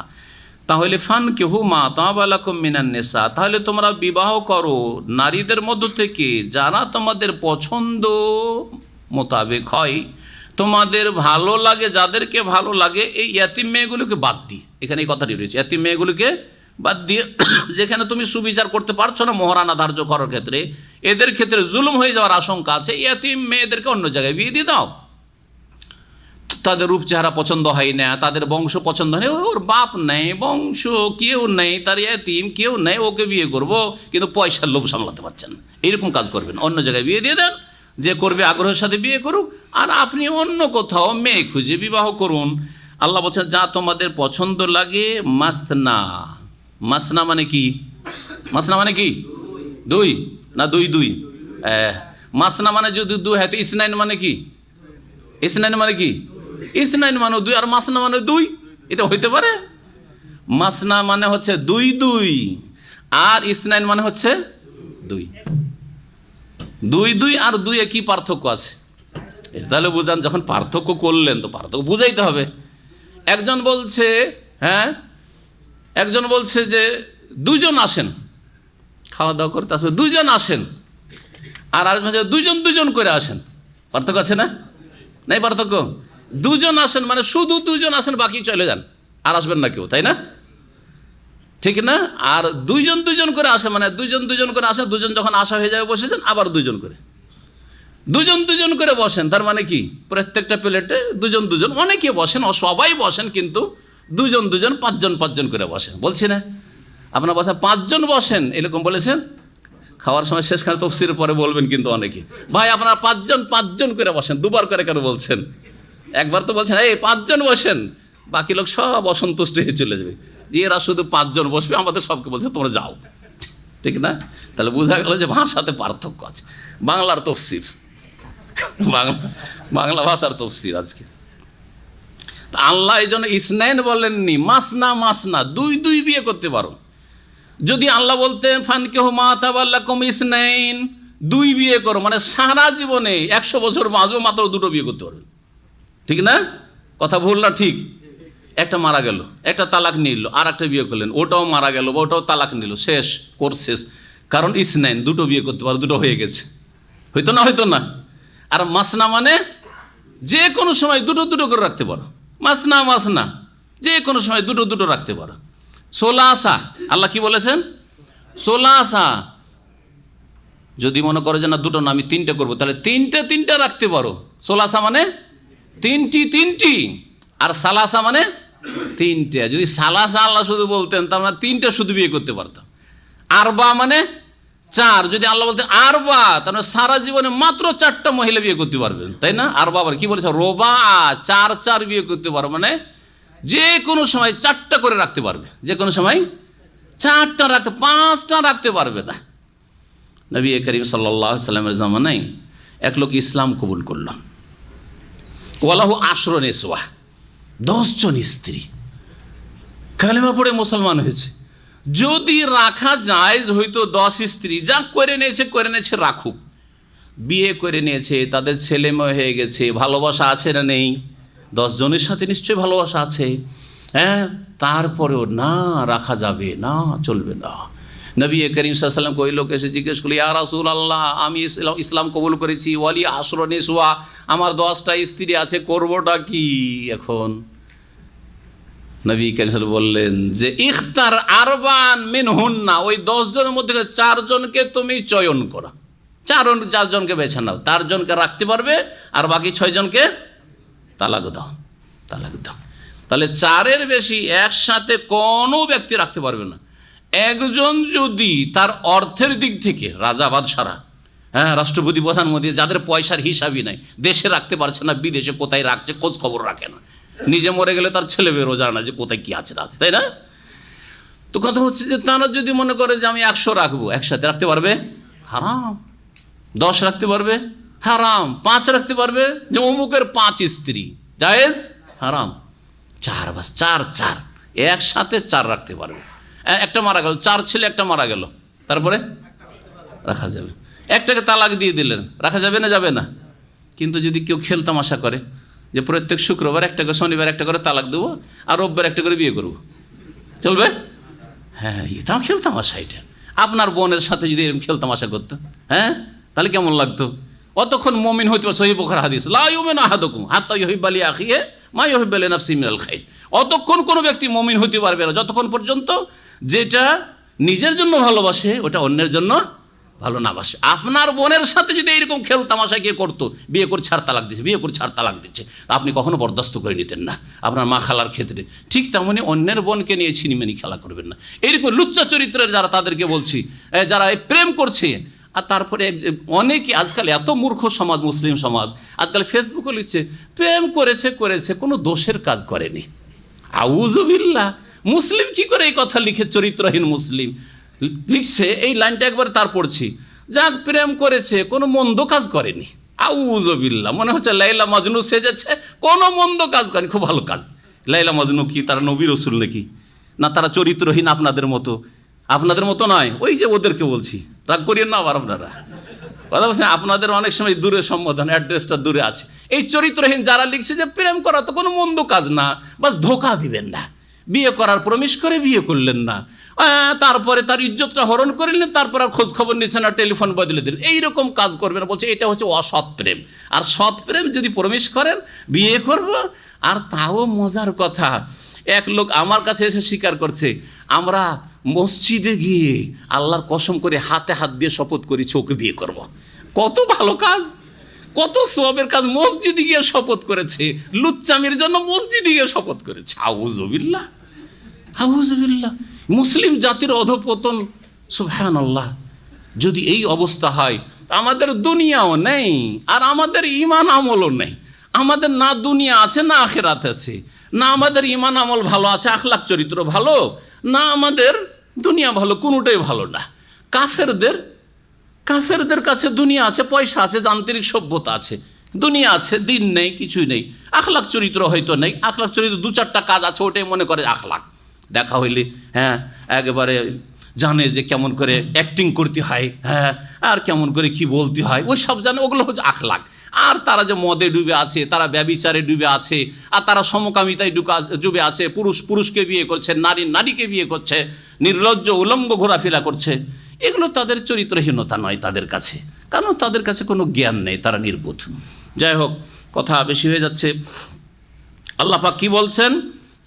তাহলে ফানকিহু মা তাবা লাকুম মিনান নিসা, তাহলে তোমরা বিবাহ করো নারীদের মধ্য থেকে যারা তোমাদের পছন্দ মোতাবেক হয়, তোমাদের ভালো লাগে, যাদেরকে ভালো লাগে। এই ইয়াতিম মেয়েগুলোকে বাদ দিয়ে, এখানে এই কথাটি রয়েছে, ইয়াতিম মেয়েগুলোকে বাদ দিয়ে, যেখানে তুমি সুবিচার করতে পারছো না মোহরানা ধার্য করার ক্ষেত্রে, এদের ক্ষেত্রে জুলুম হয়ে যাওয়ার আশঙ্কা আছে, ইয়াতিম মেয়েদেরকে অন্য জায়গায় বিয়ে দিয়ে দাও। তাদের রূপ চেহারা পছন্দ হয় না, তাদের বংশ পছন্দ হয় না, ওর বাপ নেই, বংশ কেউ নেই, তার ইয়াতিম কেউ নেই, ওকে বিয়ে করব, কিন্তু পয়সার লোভ সামলাতে পারছেন না, এইরকম কাজ করবেন, অন্য জায়গায় বিয়ে দিয়ে দেন। যে করবে আগ্রহের সাথে বিয়ে করুক, আর আপনি অন্য কোথাও মেয়ে খুঁজে বিবাহ করুন। আল্লাহ বলছেন, যা তোমাদের পছন্দ লাগে। মাসনা, মাসনা মানে কি? মাসনা মানে কি? 2 না 2 মাসনা মানে যদি 2 হয় তো ইসনাইন মানে কি? ইসনাইন মানে কি? ইসনাইন মানে দুই, আর মাসনা মানে দুই, এটা হইতে পারে? মাসনা মানে হচ্ছে দুই দুই, আর ইসনাইন মানে হচ্ছে দুই। দুই দুই আর দুইয়ে কি পার্থক্য আছে? এটা তাহলে বুঝান, যখন পার্থক্য করলেন তো পার্থক্য বুঝাইতে হবে। একজন বলছে, হ্যাঁ, একজন বলছে যে দুজন আসেন খাওয়া দাওয়া করতে, আসবে দুজন আসেন, আর মাঝে দুজন দুজন করে আসেন। পার্থক্য আছে না? নাই পার্থক্য? দুজন আসেন মানে শুধু দুজন আসেন, বাকি চলে যান, আর আসবেন না কেউ, তাই না? ঠিক না? আর দুইজন দুজন করে আসে মানে দুজন দুজন করে আসে, দুজন যখন আসা হয়ে যাবে বসে যান, আবার দুজন করে, দুজন দুজন করে বসেন। তার মানে কি প্রত্যেকটা প্লেটে দুজন দুজন, অনেকে বসেন, সবাই বসেন, কিন্তু দুজন দুজন, পাঁচজন পাঁচজন করে বসেন। বলছি না আপনার বাসা পাঁচজন বসেন, এরকম বলেছেন? খাওয়ার সময় শেষখানে তফসিরের পরে বলবেন কিন্তু অনেকে, ভাই আপনারা পাঁচজন পাঁচজন করে বসেন, দুবার করে কেন বলছেন? একবার তো বলছেন এই পাঁচজন বসেন, বাকি লোক সব অসন্তুষ্ট হয়ে চলে যাবে, যে এরা শুধু পাঁচজন বসবে, আমাদের সবকে বলছে তোমরা যাও। ঠিক না? তাহলে বোঝা গেল যে ভাষাতে পার্থক্য আছে। বাংলার তফসির, বাংলা ভাষার তফসির আজকে। আল্লাহ এই জন্য ইসনাইন বলেননি, মাসনা মাসনা, দুই দুই বিয়ে করতে পারো। যদি আল্লাহ বলতেন ফানকিহু মা তাবাল্লাকুম ইসনাইন, দুই বিয়ে করো, মানে সারা জীবনে 100 বছর বাঁচবে, মাত্র দুটো বিয়ে করতে পারবেন। ঠিক না? কথা ভুল না ঠিক? একটা মারা গেল, একটা তালাক নিল, আর একটা বিয়ে করলেন, ওটাও মারা গেল বা ওটাও তালাক নিল, শেষ, কোর্স শেষ। কারণ ইসনাইন, দুটো বিয়ে করতে পারো, দুটো হয়ে গেছে। হইতো না? হইতো না? আর মাসনা মানে যে কোনো সময় দুটো দুটো করে রাখতে পারো। মাসনা মাসনা, যে কোনো সময় দুটো দুটো রাখতে পারো। সোলাসা, আল্লাহ কি বলেছেন? সোলাসা, যদি মনে করো যে না দুটো না আমি তিনটে করবো, তাহলে তিনটে তিনটে রাখতে পারো। সোলাসা মানে তিনটি তিনটি, আর সালাসা মানে তিনটে। যদি সালাসা আল্লাহ শুধু বলতেন, তার মানে তিনটে শুধু বিয়ে করতে পারতাম। আরবা মানে চার, যদি আল্লাহ বলতেন আরবা, তার মানে সারা জীবনে মাত্র 4টা মহিলা বিয়ে করতে পারবেন, তাই না? আরবা আবার কি বলেছে? রোবা, চার চার বিয়ে করতে পারো, মানে যে কোনো সময় 4টা করে রাখতে পারবে, যে কোনো সময় 4টা রাখতে, 5টা রাখতে পারবে না। নবী করিম সাল্লাল্লাহু আলাইহি সাল্লামের জামানায় এক লোক ইসলাম কবুল করল, ওয়ালাহু 10 নিসওয়া, 10 জন স্ত্রী, কালেমা পড়ে মুসলমান হয়েছে। যদি রাখা জায়েজ হইতো 10 স্ত্রী, যা করে নিয়েছে রাখুক। বিয়ে করে নিয়েছে, তাদের ছেলে মেয়ে হয়ে গেছে, ভালোবাসা আছে না নেই? 10 জনের সাথে নিশ্চয়ই ভালোবাসা আছে, হ্যাঁ। তারপরেও না, রাখা যাবে না, চলবে না। নবী করিম সাল্লাল্লাহু আলাইহি ওয়াসাল্লাম ওই লোক এসে জিজ্ঞেস করল, ইয়া রাসূলুল্লাহ, আমি ইসলাম কবুল করেছি, ওয়ালি 10 নিসওয়া, আমার 10টা স্ত্রী আছে, করবোটা কি এখন? নবী করিম সাল্লাল্লাহু বললেন যে ইখতার আরবান মিনহুন্না, ওই 10 জনের মধ্যে 4 জনকে তুমি চয়ন করো, 4 জনকে বেছে নাও, 4 জনকে রাখতে পারবে, আর বাকি 6 জনকে তালাক দাও, তালাক দাও। তাহলে 4-এর বেশি একসাথে কোনো ব্যক্তি রাখতে পারবে না। একজন যদি তার অর্থের দিক থেকে, রাজা বাদশারা, হ্যাঁ, রাষ্ট্রপতি প্রধানমন্ত্রী, যাদের পয়সার হিসাবই নাই, দেশে রাখতে পারছে না, বিদেশে কোথায় রাখছে খোঁজ খবর রাখে না, নিজে মরে গেলে তার ছেলে বেরো জানে না যে কোথায় কি আছে না আছে, তাই না? তো কথা হচ্ছে যে তারা যদি মনে করে যে আমি 100 রাখবো, একসাথে রাখতে পারবে? হারাম। 10 রাখতে পারবে? হারাম। 5 রাখতে পারবে? যে অমুকের 5 স্ত্রী, জায়েজ? হারাম। 4, বাস 4 একসাথে 4 রাখতে পারবে। একটা মারা গেল, 4 ছেলে, একটা মারা গেল, তারপরে রাখা যাবে। একটাকে তালাক দিয়ে দিলেন, রাখা যাবে না? যাবে না। কিন্তু যদি কেউ খেলতামাশা করে যে প্রত্যেক শুক্রবার একটা করে, শনিবার একটা করে তালাক দেবো, আর রোববার একটা করে বিয়ে করবো, চলবে? হ্যাঁ, এটাও খেলতামাশা। এটা আপনার বোনের সাথে যদি এরকম খেলতামাশা করতো, হ্যাঁ, তাহলে কেমন লাগতো? অতক্ষণ মুমিন হইতে পারে। সহিহ বুখারী হাদিস, লা ইউমিনু আহাদুকুম হাত্তা ইউহিব্বা লিআখিহি মা ইউহিব্বু লিনাফসিহি মিনাল খাইর। অতক্ষণ কোনো ব্যক্তি মুমিন হইতে পারবে না যতক্ষণ পর্যন্ত যেটা নিজের জন্য ভালোবাসে ওটা অন্যের জন্য ভালো না বাসে। আপনার বোনের সাথে যদি এইরকম খেল তামাশা কে করতো, বিয়ে করে ছাড় তালাক দিচ্ছে, বিয়ে করে ছাড় তালাক দিচ্ছে, আপনি কখনো বরদাস্ত করে নিতেন না আপনার মা খালার ক্ষেত্রে। ঠিক তেমনি অন্যের বোনকে নিয়ে ছিনিমিনি খেলা করবেন না। এইরকম লুচ্চা চরিত্রের যারা, তাদেরকে বলছি, যারা এই প্রেম করছে, আর তারপরে অনেকে আজকাল এত মূর্খ সমাজ, মুসলিম সমাজ আজকাল ফেসবুকে লিখছে প্রেম করেছে কোনো দোষের কাজ করেনি। আউযুবিল্লাহ, মুসলিম কি করে এই কথা লিখে? চরিত্রহীন মুসলিম লিখছে এই লাইনটা, একবার তার পড়ছি, যাক প্রেম করেছে কোনো মন্দ কাজ করেনি, আউযুবিল্লাহ, মনে হচ্ছে লাইলা মাজনু সেজেছে, কোনো মন্দ কাজ করেনি, খুব ভালো কাজ। লাইলা মাজনু কি তারা নবী রসুল নাকি? না তারা চরিত্রহীন আপনাদের মতো? আপনাদের মতো নয়, ওই যে ওদেরকে বলছি, রাগ করিয়েন না আবার আপনারা, কথা বলছেন। আপনাদের অনেক সময় দূরে সম্বোধন, অ্যাড্রেসটা দূরে আছে। এই চরিত্রহীন যারা লিখছে যে প্রেম করা তো কোনো মন্দ কাজ না, বাস ধোঁকা দিবেন না, বিয়ে করার প্রমিস করে বিয়ে করলেন না, তারপরে তার ইজ্জতটা হরণ করে নিলেন, তারপর আর খোঁজ খবর নিচ্ছেন না, টেলিফোন বদলে দিলেন, এইরকম কাজ করবেন। বলছে এটা হচ্ছে অসৎ প্রেম। আর সৎ প্রেম যদি প্রমিস করেন বিয়ে করব, আর তাও মজার কথা, এক লোক আমার কাছে এসে স্বীকার করছে, আমরা মসজিদে গিয়ে আল্লাহর কসম করে হাতে হাত দিয়ে শপথ করেছি ওকে বিয়ে করব। কত ভালো কাজ, কত সওয়াবের কাজ, মসজিদে গিয়ে শপথ করেছে, লুচ্চামির জন্য মসজিদে গিয়ে শপথ করেছে। আউযুবিল্লাহ, আউযুবিল্লাহ। মুসলিম জাতির অধঃপতন, সুবহানাল্লাহ। যদি এই অবস্থা হয়, আমাদের দুনিয়াও নেই আর আমাদের ঈমান আমলও নেই। আমাদের না দুনিয়া আছে না আখিরাত আছে, না আমাদের ঈমান আমল ভালো আছে, আখলাক চরিত্র ভালো, না আমাদের দুনিয়া ভালো, কোনোটাই ভালো না। কাফেরদের কাছে দুনিয়া আছে, পয়সা আছে, যান্ত্রিক সভ্যতা আছে, দুনিয়া আছে, দিন নেই, কিছুই নেই, আখলাক চরিত্র হয়তো নেই। আখলাক চরিত্র দু চারটা কাজ আছে, ওটাই মনে করে আখলাক। দেখা হইলে একেবারে জানে যে কেমন করে অ্যাক্টিং করতে হয়, আর কেমন করে কি বলতে হয়, ওই সব জানে, ওগুলো হচ্ছে আখলাক। আর তারা যে মদে ডুবে আছে, তারা ব্যভিচারে ডুবে আছে, আর তারা সমকামিতায় ডুবে আছে, পুরুষ পুরুষকে বিয়ে করছে, নারী নারীকে বিয়ে করছে, নির্লজ্জ উলঙ্গ ঘোরাফেরা করছে, এগুলো তাদের চরিত্রহীনতা নয় তাদের কাছে, কারণ তাদের কাছে কোনো জ্ঞান নেই, তারা নির্বোধ। যাই হোক, কথা বেশি হয়ে যাচ্ছে। আল্লাহ পাক কি বলছেন?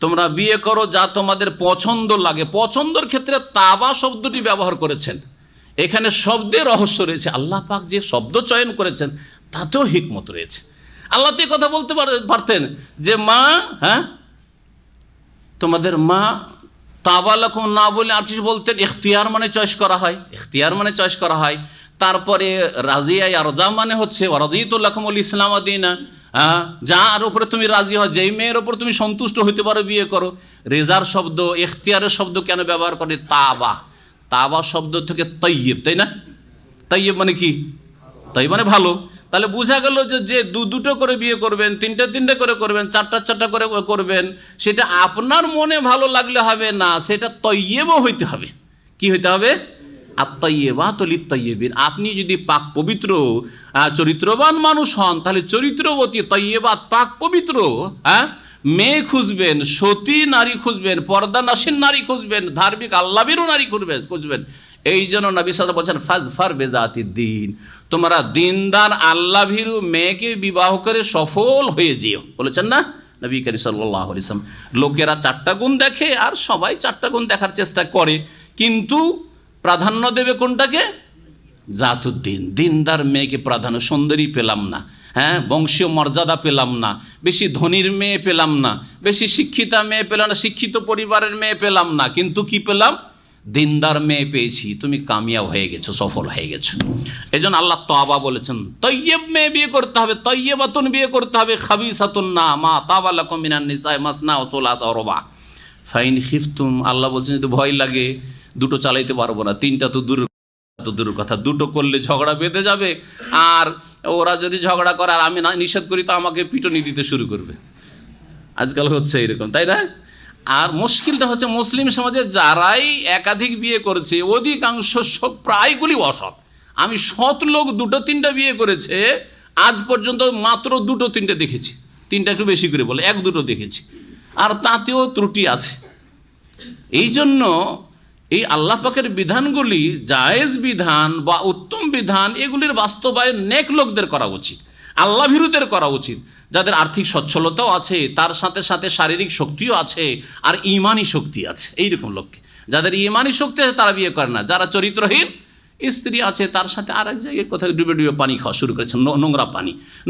তোমরা বিয়ে করো যা তোমাদের পছন্দ লাগে। পছন্দর ক্ষেত্রে তাবা শব্দটি ব্যবহার করেছেন, এখানে শব্দের রহস্য রয়েছে। আল্লাহ পাক যে শব্দ চয়ন করেছেন তাতেও হিকমত রয়েছে। আল্লাহ তো কথা বলতে পারতেন যে মা, তোমাদের মা তাবা লাকুম না বলে আর কিছু বলতেন, ইখতিয়ার মানে চয়েস করা হয়, ইখতিয়ার মানে চয়েস করা হয়। তারপরে রাজিয়া ইয়ারজা মানে হচ্ছে ওয়ারাদিতু লাকুমুল ইসলাম দীনা, যার উপরে তুমি রাজি হয়, যেই মেয়ের ওপর তুমি সন্তুষ্ট হইতে পারো বিয়ে করো। রেজার শব্দ, ইখতিয়ারের শব্দ কেন ব্যবহার করে? তাবা, তাবা শব্দ থেকে তৈয়ব, তাই না? তৈয়ব মানে কি? তৈয়ব মানে ভালো। তাহলে বোঝা গেল যে দুটো করে বিয়ে করবেন, তিনটে করে করবেন, চারটা করে করবেন, সেটা আপনার মনে ভালো লাগলে হবে না, সেটা তৈয়বও হইতে হবে। কি হইতে হবে? আত-তাইয়্যিবাতু লিত-তাইয়্যিবিন। আপনি যদি পাক পবিত্র চরিত্রবান মানুষ হন, তাহলে চরিত্রবতী তাইয়্যিবাত পাক পবিত্র মেয়ে খুঁজবেন, সতী নারী খুঁজবেন, পর্দানাসীন নারী খুঁজবেন, ধার্মিক আল্লাহভীরু নারী খুঁজবেন। এই জন্য নবী সাল্লাল্লাহু আলাইহি ওয়াসাল্লাম বলছেন ফাজফার বিজাতিদ দ্বীন, তোমরা দিনদার আল্লাহভীরু মেয়েকে বিবাহ করে সফল হয়ে যেও, বলেছেন না নবী করিম সাল্লাল্লাহু আলাইহি ওয়াসাল্লাম। লোকেরা চারটা গুণ দেখে আর সবাই চারটা গুণ দেখার চেষ্টা করে, কিন্তু প্রাধান্য দেবে কোনটাকে? জাতুদ্দিন, দিনদার মেয়েকে প্রাধান্য। সুন্দরী পেলাম না, বংশীয় মর্যাদা পেলাম না, বেশি ধনীর মেয়ে পেলাম না, বেশি শিক্ষিতা মেয়ে পেলাম না, শিক্ষিত পরিবারের মেয়ে পেলাম না, কিন্তু কি পেলাম? দিনদার মেয়ে পেয়েছি, তুমি কামিয়াব হয়ে গেছো, সফল হয়ে গেছো। এই জন্য আল্লাহ তাওবা বলেছেন, তৈয়ব মেয়ে বিয়ে করতে হবে, তৈয়বাতুন বিয়ে করতে হবে, খাবিসাতুন না মা তাবা লাকুম মিনান নিসাই মাসনা ওয়া সুলাসা ওয়া রুবা ফাইন খিফতুম। আল্লাহ বলছেন যদি ভয় লাগে, দুটো চালাইতে পারবো না, তিনটা তো দূরের কথা, দুটো করলে ঝগড়া বেঁধে যাবে, আর ওরা যদি ঝগড়া করে আর আমি না নিষেধ করি তো আমাকে পিটনি দিতে শুরু করবে। আজকাল হচ্ছে এরকম, তাই না? আর মুশকিলটা হচ্ছে মুসলিম সমাজে যারাই একাধিক বিয়ে করছে, অধিকাংশ প্রায়গুলি অসৎ। আমি সৎ লোক দুটো তিনটা বিয়ে করেছে, আজ পর্যন্ত মাত্র দুটো তিনটে দেখেছি, তিনটা একটু বেশি করে বলে, এক দুটো দেখেছি, আর তাতেও ত্রুটি আছে। এই জন্য এই আল্লাহ পাকের বিধানগুলি, জায়েজ বিধান বা উত্তম বিধান, এগুলির বাস্তবায়ন নেক লোকদের করা উচিত, আল্লাহ ভীরুদের করা উচিত, যাদের আর্থিক সচ্ছলতাও আছে, তার সাথে সাথে শারীরিক শক্তিও আছে, আর ইমানি শক্তি আছে। এইরকম লোককে, যাদের ইমানি শক্তি আছে তারা বিয়ে করে না। যারা চরিত্রহীন স্ত্রী আছে, তার সাথে আর এক জায়গায় কোথাও ডুবে পানি খাওয়া শুরু করেছে,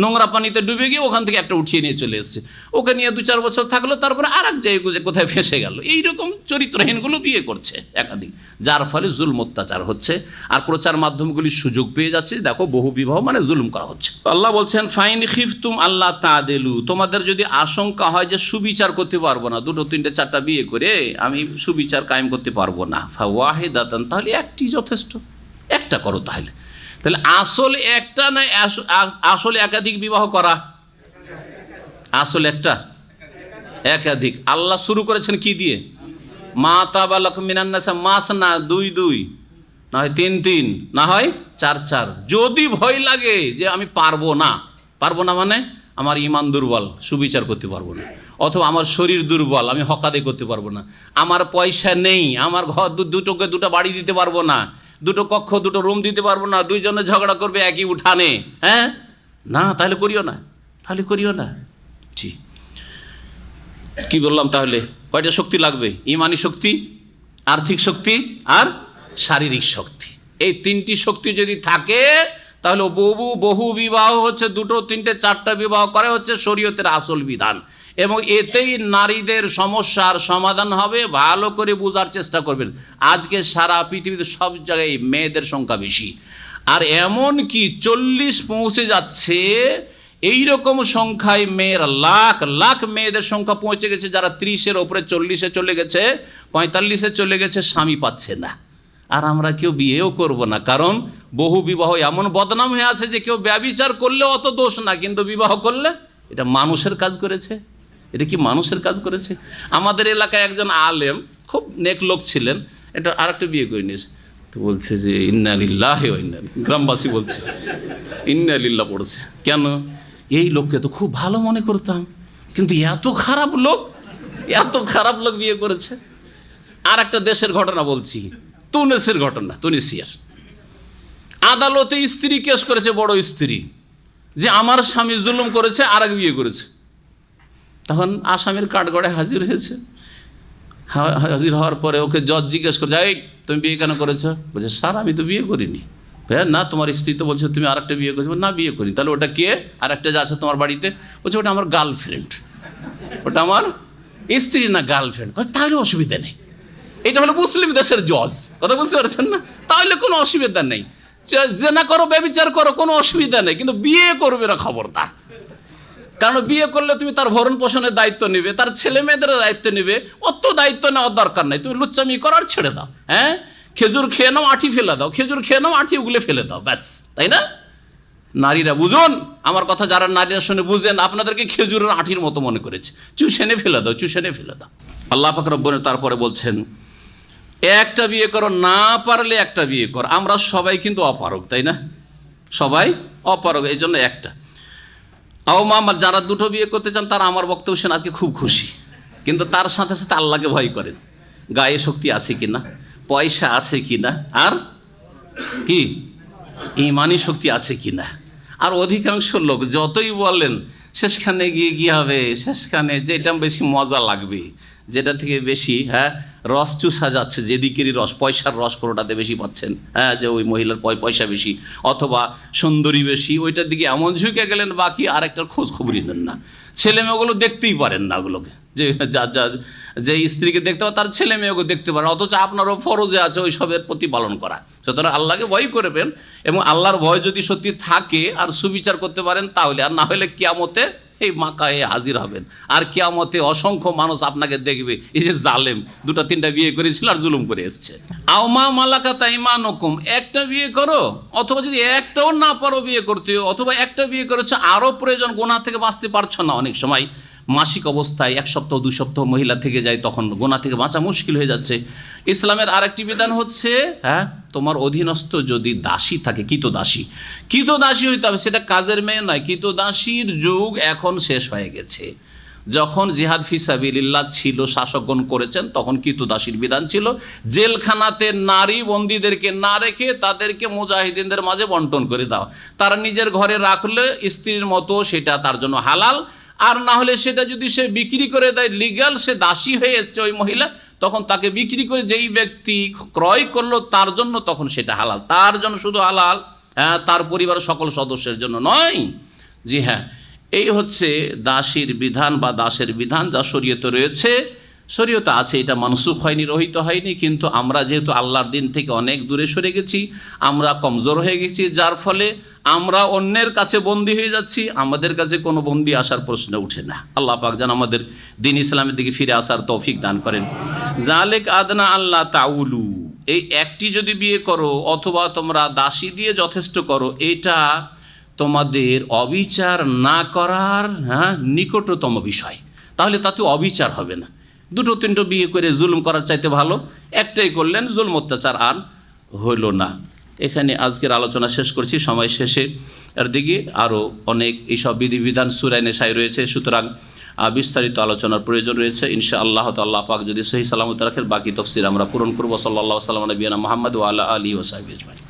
নোংরা পানিতে ডুবে গিয়ে ওখান থেকে একটা উঠিয়ে নিয়ে চলে এসছে, ওকে নিয়ে 2-4 বছর থাকলো, তারপরে আর এক জায়গায় কোথায় ফেঁসে গেল। এইরকম চরিত্রহীনগুলো বিয়ে করছে একাধিক, যার ফলে জুলম অত্যাচার হচ্ছে, আর প্রচার মাধ্যমগুলির সুযোগ পেয়ে যাচ্ছে। দেখো, বহু বিবাহ মানে জুলুম করা হচ্ছে। আল্লাহ বলছেন ফাইন খিফতুম আল্লাহ তাদেলু, তোমাদের যদি আশঙ্কা হয় যে সুবিচার করতে পারবো না, 2, 3, 4টা বিয়ে করে আমি সুবিচার কায়েম করতে পারবো না, ফাওয়াহিদাতান, তাহলে একটি যথেষ্ট, একটা করো। তাহলে আসল একটা না আসল একাধিক বিবাহ করা? আসল একটা, একাধিক। আল্লাহ শুরু করেছেন কি দিয়ে? মা তাবা লাকুম মিনান নিসা মাসনা, 2 2, না হয় 3 3, না হয় 4 4। যদি ভয় লাগে যে আমি পারবো না মানে আমার ইমান দুর্বল, সুবিচার করতে পারবো না, অথবা আমার শরীর দুর্বল, আমি হক আদায় করতে পারবো না, আমার পয়সা নেই, আমার ঘর দুটোকে দুটো বাড়ি দিতে পারবো না, দুটো কক্ষ দুটো রুম দিতে পারবো না, দুইজনে ঝগড়া করবে একই উঠানে, হ্যাঁ না, তাহলে করিও না। জি, কি বললাম তাহলে? কয়টা শক্তি লাগবে? ইমানি শক্তি, আর্থিক শক্তি আর শারীরিক শক্তি। এই 3টি শক্তি যদি থাকে তাহলে বহু বিবাহ হচ্ছে 2 3 4টা বিবাহ করে হচ্ছে শরীয়তের আসল বিধান, এবং এতেই নারীদের সমস্যার সমাধান হবে। ভালো করে বোঝার চেষ্টা করবেন। আজকে সারা পৃথিবীতে সব জায়গায় মেয়েদের সংখ্যা বেশি, আর এমন কি 40 পৌঁছে যাচ্ছে। এই রকম সংখ্যায় মেয়ের লাখ লাখ মেয়েদের সংখ্যা পৌঁছে গেছে, যারা 30-এর ওপরে, 40-এ চলে গেছে, 45-এ চলে গেছে, স্বামী পাচ্ছে না। আর আমরা কেউ বিয়েও করব না, কারণ বহু বিবাহ এমন বদনাম হয়ে আছে যে কেউ ব্যভিচার করলে অত দোষ না, কিন্তু বিবাহ করলে এটা মানুষের কাজ করেছে। এটা কি মানুষের কাজ করেছে? আমাদের এলাকায় একজন আলেম, খুব নেক লোক ছিলেন, এটা আরেকটা বিয়ে করে নিয়েছে। তো বলছে যে ইন্না লিল্লাহি ওয়া ইন্না ইলাইহি, গ্রামবাসী বলছে ইন্না লিল্লাহ পড়ছে। কেন? এই লোককে তো খুব ভালো মনে করতাম, কিন্তু এত খারাপ লোক বিয়ে করেছে। আর একটা দেশের ঘটনা বলছি, তুনিসের ঘটনা, তুনিসিয়ার আদালতে স্ত্রী কেস করেছে, বড় স্ত্রী, যে আমার স্বামী জুলুম করেছে, আর এক বিয়ে করেছে। তখন আসামির কাঠগড়ে হাজির হয়েছে। হাজির হওয়ার পরে ওকে জজ জিজ্ঞেস করছে, এই তুমি বিয়ে কেন করেছো? বলছে, স্যার আমি তো বিয়ে করিনি। হ্যাঁ, না তোমার স্ত্রী তো বলছে তুমি আরেকটা বিয়ে করেছো। না, বিয়ে করি। তাহলে ওটা কে? আর একটা যে আছে তোমার বাড়িতে? বলছে, ওটা আমার গার্লফ্রেন্ড। ওটা আমার স্ত্রী না, গার্লফ্রেন্ড। তাহলে অসুবিধা নেই। এটা হলো মুসলিম দেশের জজ, কথা বুঝতে পারছেন না? তাহলে কোনো অসুবিধা নেই, জেনা করো, ব্যভিচার করো, কোনো অসুবিধা নেই, কিন্তু বিয়ে করবে না, খবরদার। কারণ বিয়ে করলে তুমি তার ভরণ পোষণের দায়িত্ব নেবে, তার ছেলে মেয়েদের দায়িত্ব নেবে, অত দায়িত্ব নেওয়ার দরকার নেই। তুমি লুচ্চামি করার ছেড়ে দাও। হ্যাঁ, খেজুর খেয়ে নাও, আঠি ফেলে দাও, খেজুর খেয়ে নাও, আঠি উগলে ফেলে দাও, ব্যাস, তাই না? নারীরা বুঝুন আমার কথা, যারা নারীরা শুনে বুঝেন, আপনাদেরকে খেজুরের আঠির মতো মনে করেছে, চুষেনে ফেলে দাও। আল্লাহ পাক রব্বুল তারপরে বলছেন, একটা বিয়ে করো, না পারলে একটা বিয়ে করো। আমরা সবাই কিন্তু অপারগ, তাই না? সবাই অপারগ, এই জন্য একটা। যারা 2টো বিয়ে করতে চান তারা আমার বক্তব্য শুনে আজকে খুব খুশি, কিন্তু তার সাথে সাথে আল্লাহকে ভয় করেন। গায়ে শক্তি আছে কিনা, পয়সা আছে কিনা, আর কি ইমানি শক্তি আছে কিনা। আর অধিকাংশ লোক যতই বলেন, শেষখানে গিয়ে হবে, শেষখানে যেটা বেশি মজা লাগবে, যেটা থেকে বেশি রস চুষা যাচ্ছে, যেদিকেরই রস, পয়সার রস কোনোটাতে বেশি পাচ্ছেন, যে ওই মহিলার পয়সা বেশি অথবা সুন্দরী বেশি, ওইটার দিকে এমন ঝুঁকে গেলেন, বাকি আরেকটার খোঁজ খবরই নেন না। ছেলে মেয়েগুলো দেখতেই পারেন না, ওগুলোকে যে স্ত্রীকে দেখতে পারে তার ছেলে মেয়েকে দেখতে পারেন, অথচ আপনারও ফরজে আছে ওই সবের প্রতিপালন করা। সুতরাং আল্লাহকে ভয় করবেন, এবং আল্লাহর ভয় যদি সত্যি থাকে আর সুবিচার করতে পারেন তাহলে, আর না হলে কিয়ামতে এই মাকায়ে হাজির হবেন। আর কিয়ামতে অসংখ্য মানুষ আপনাকে দেখবে, এই যে জালেম 2টা 3টা বিয়ে করেছিল আর জুলুম করে এসছে। আওমা মালাকাত আইমানুকুম, একটা বিয়ে করো, অথবা যদি একটাও না পারো বিয়ে করতে, অথবা একটা বিয়ে করেছো আরও প্রয়োজন, গুনাহ থেকে বাঁচতে পারছো না, অনেক সময় মাসিক অবস্থায় 1 সপ্তাহ 2 সপ্তাহ মহিলা থেকে যায়, তখন গুনাহ থেকে বাঁচা মুশকিল হয়ে যাচ্ছে। ইসলামের আরেকটি বিধান হচ্ছে, তোমার অধীনস্থ যদি দাসী থাকে, কৃতদাসী হইতে হবে, সেটা কাজের মেয়ে নয়। কৃতদাসীর যুগ এখন শেষ হয়ে গেছে। যখন জিহাদ ফিসাবিলিল্লাহ ছিল, শাসকগণ করেছেন, তখন কৃতদাসীর বিধান ছিল। জেলখানাতে নারী বন্দীদেরকে না রেখে তাদেরকে মুজাহিদিনদের মাঝে বন্টন করে দাও। তারা নিজের ঘরে রাখলে স্ত্রীর মতো সেটা তার জন্য হালাল, আর না হলে সেটা যদি সে বিক্রি করে দেয়, লিগ্যাল সে দাসী হয়ে এসছে ওই মহিলা, তখন তাকে বিক্রি করে যেই ব্যক্তি ক্রয় করলো তার জন্য তখন সেটা হালাল, তার জন্য শুধু হালাল, তার পরিবারের সকল সদস্যের জন্য নয়। জি হ্যাঁ, এই হচ্ছে দাসীর বিধান বা দাসের বিধান, যা শরীয়তে রয়েছে, শরীয়তে আছে, এটা মানসুখ হয়নি, রহিত হয়নি। কিন্তু আমরা যেহেতু আল্লাহর দিন থেকে অনেক দূরে সরে গেছি, আমরা কমজোর হয়ে গেছি, যার ফলে আমরা অন্যের কাছে বন্দী হয়ে যাচ্ছি, আমাদের কাছে কোনো বন্দী আসার প্রশ্ন উঠে না। আল্লাহ পাক যেন আমাদের দিন ইসলামের দিকে ফিরে আসার তৌফিক দান করেন। জালেক আদনা আল্লাহ তাউলু, এই একটি যদি বিয়ে করো অথবা তোমরা দাসী দিয়ে যথেষ্ট করো, এটা তোমাদের অবিচার না করার নিকটতম বিষয়। তাহলে তাতে অবিচার হবে না। দুটো তিনটো বিয়ে করে জুলুম করার চাইতে ভালো একটাই করলেন, জুলুম অত্যাচার আর হইল না। এখানে আজকের আলোচনা শেষ করছি, সময় শেষে এর দিকে আরও অনেক এইসব বিধিবিধান সূরা নিসায় রয়েছে, সুতরাং বিস্তারিত আলোচনার প্রয়োজন রয়েছে। ইনশাআল্লাহ আল্লাহ পাক যদি সহি সালামত রাখেন, বাকি তফসির আমরা পূরণ করবো। সাল্লাল্লাহু আলাইহি ওয়া সাল্লাম নবিয়ানা মুহাম্মদ ওয়া আলা আলিহি ওয়া সাহবিহি আজমাইন।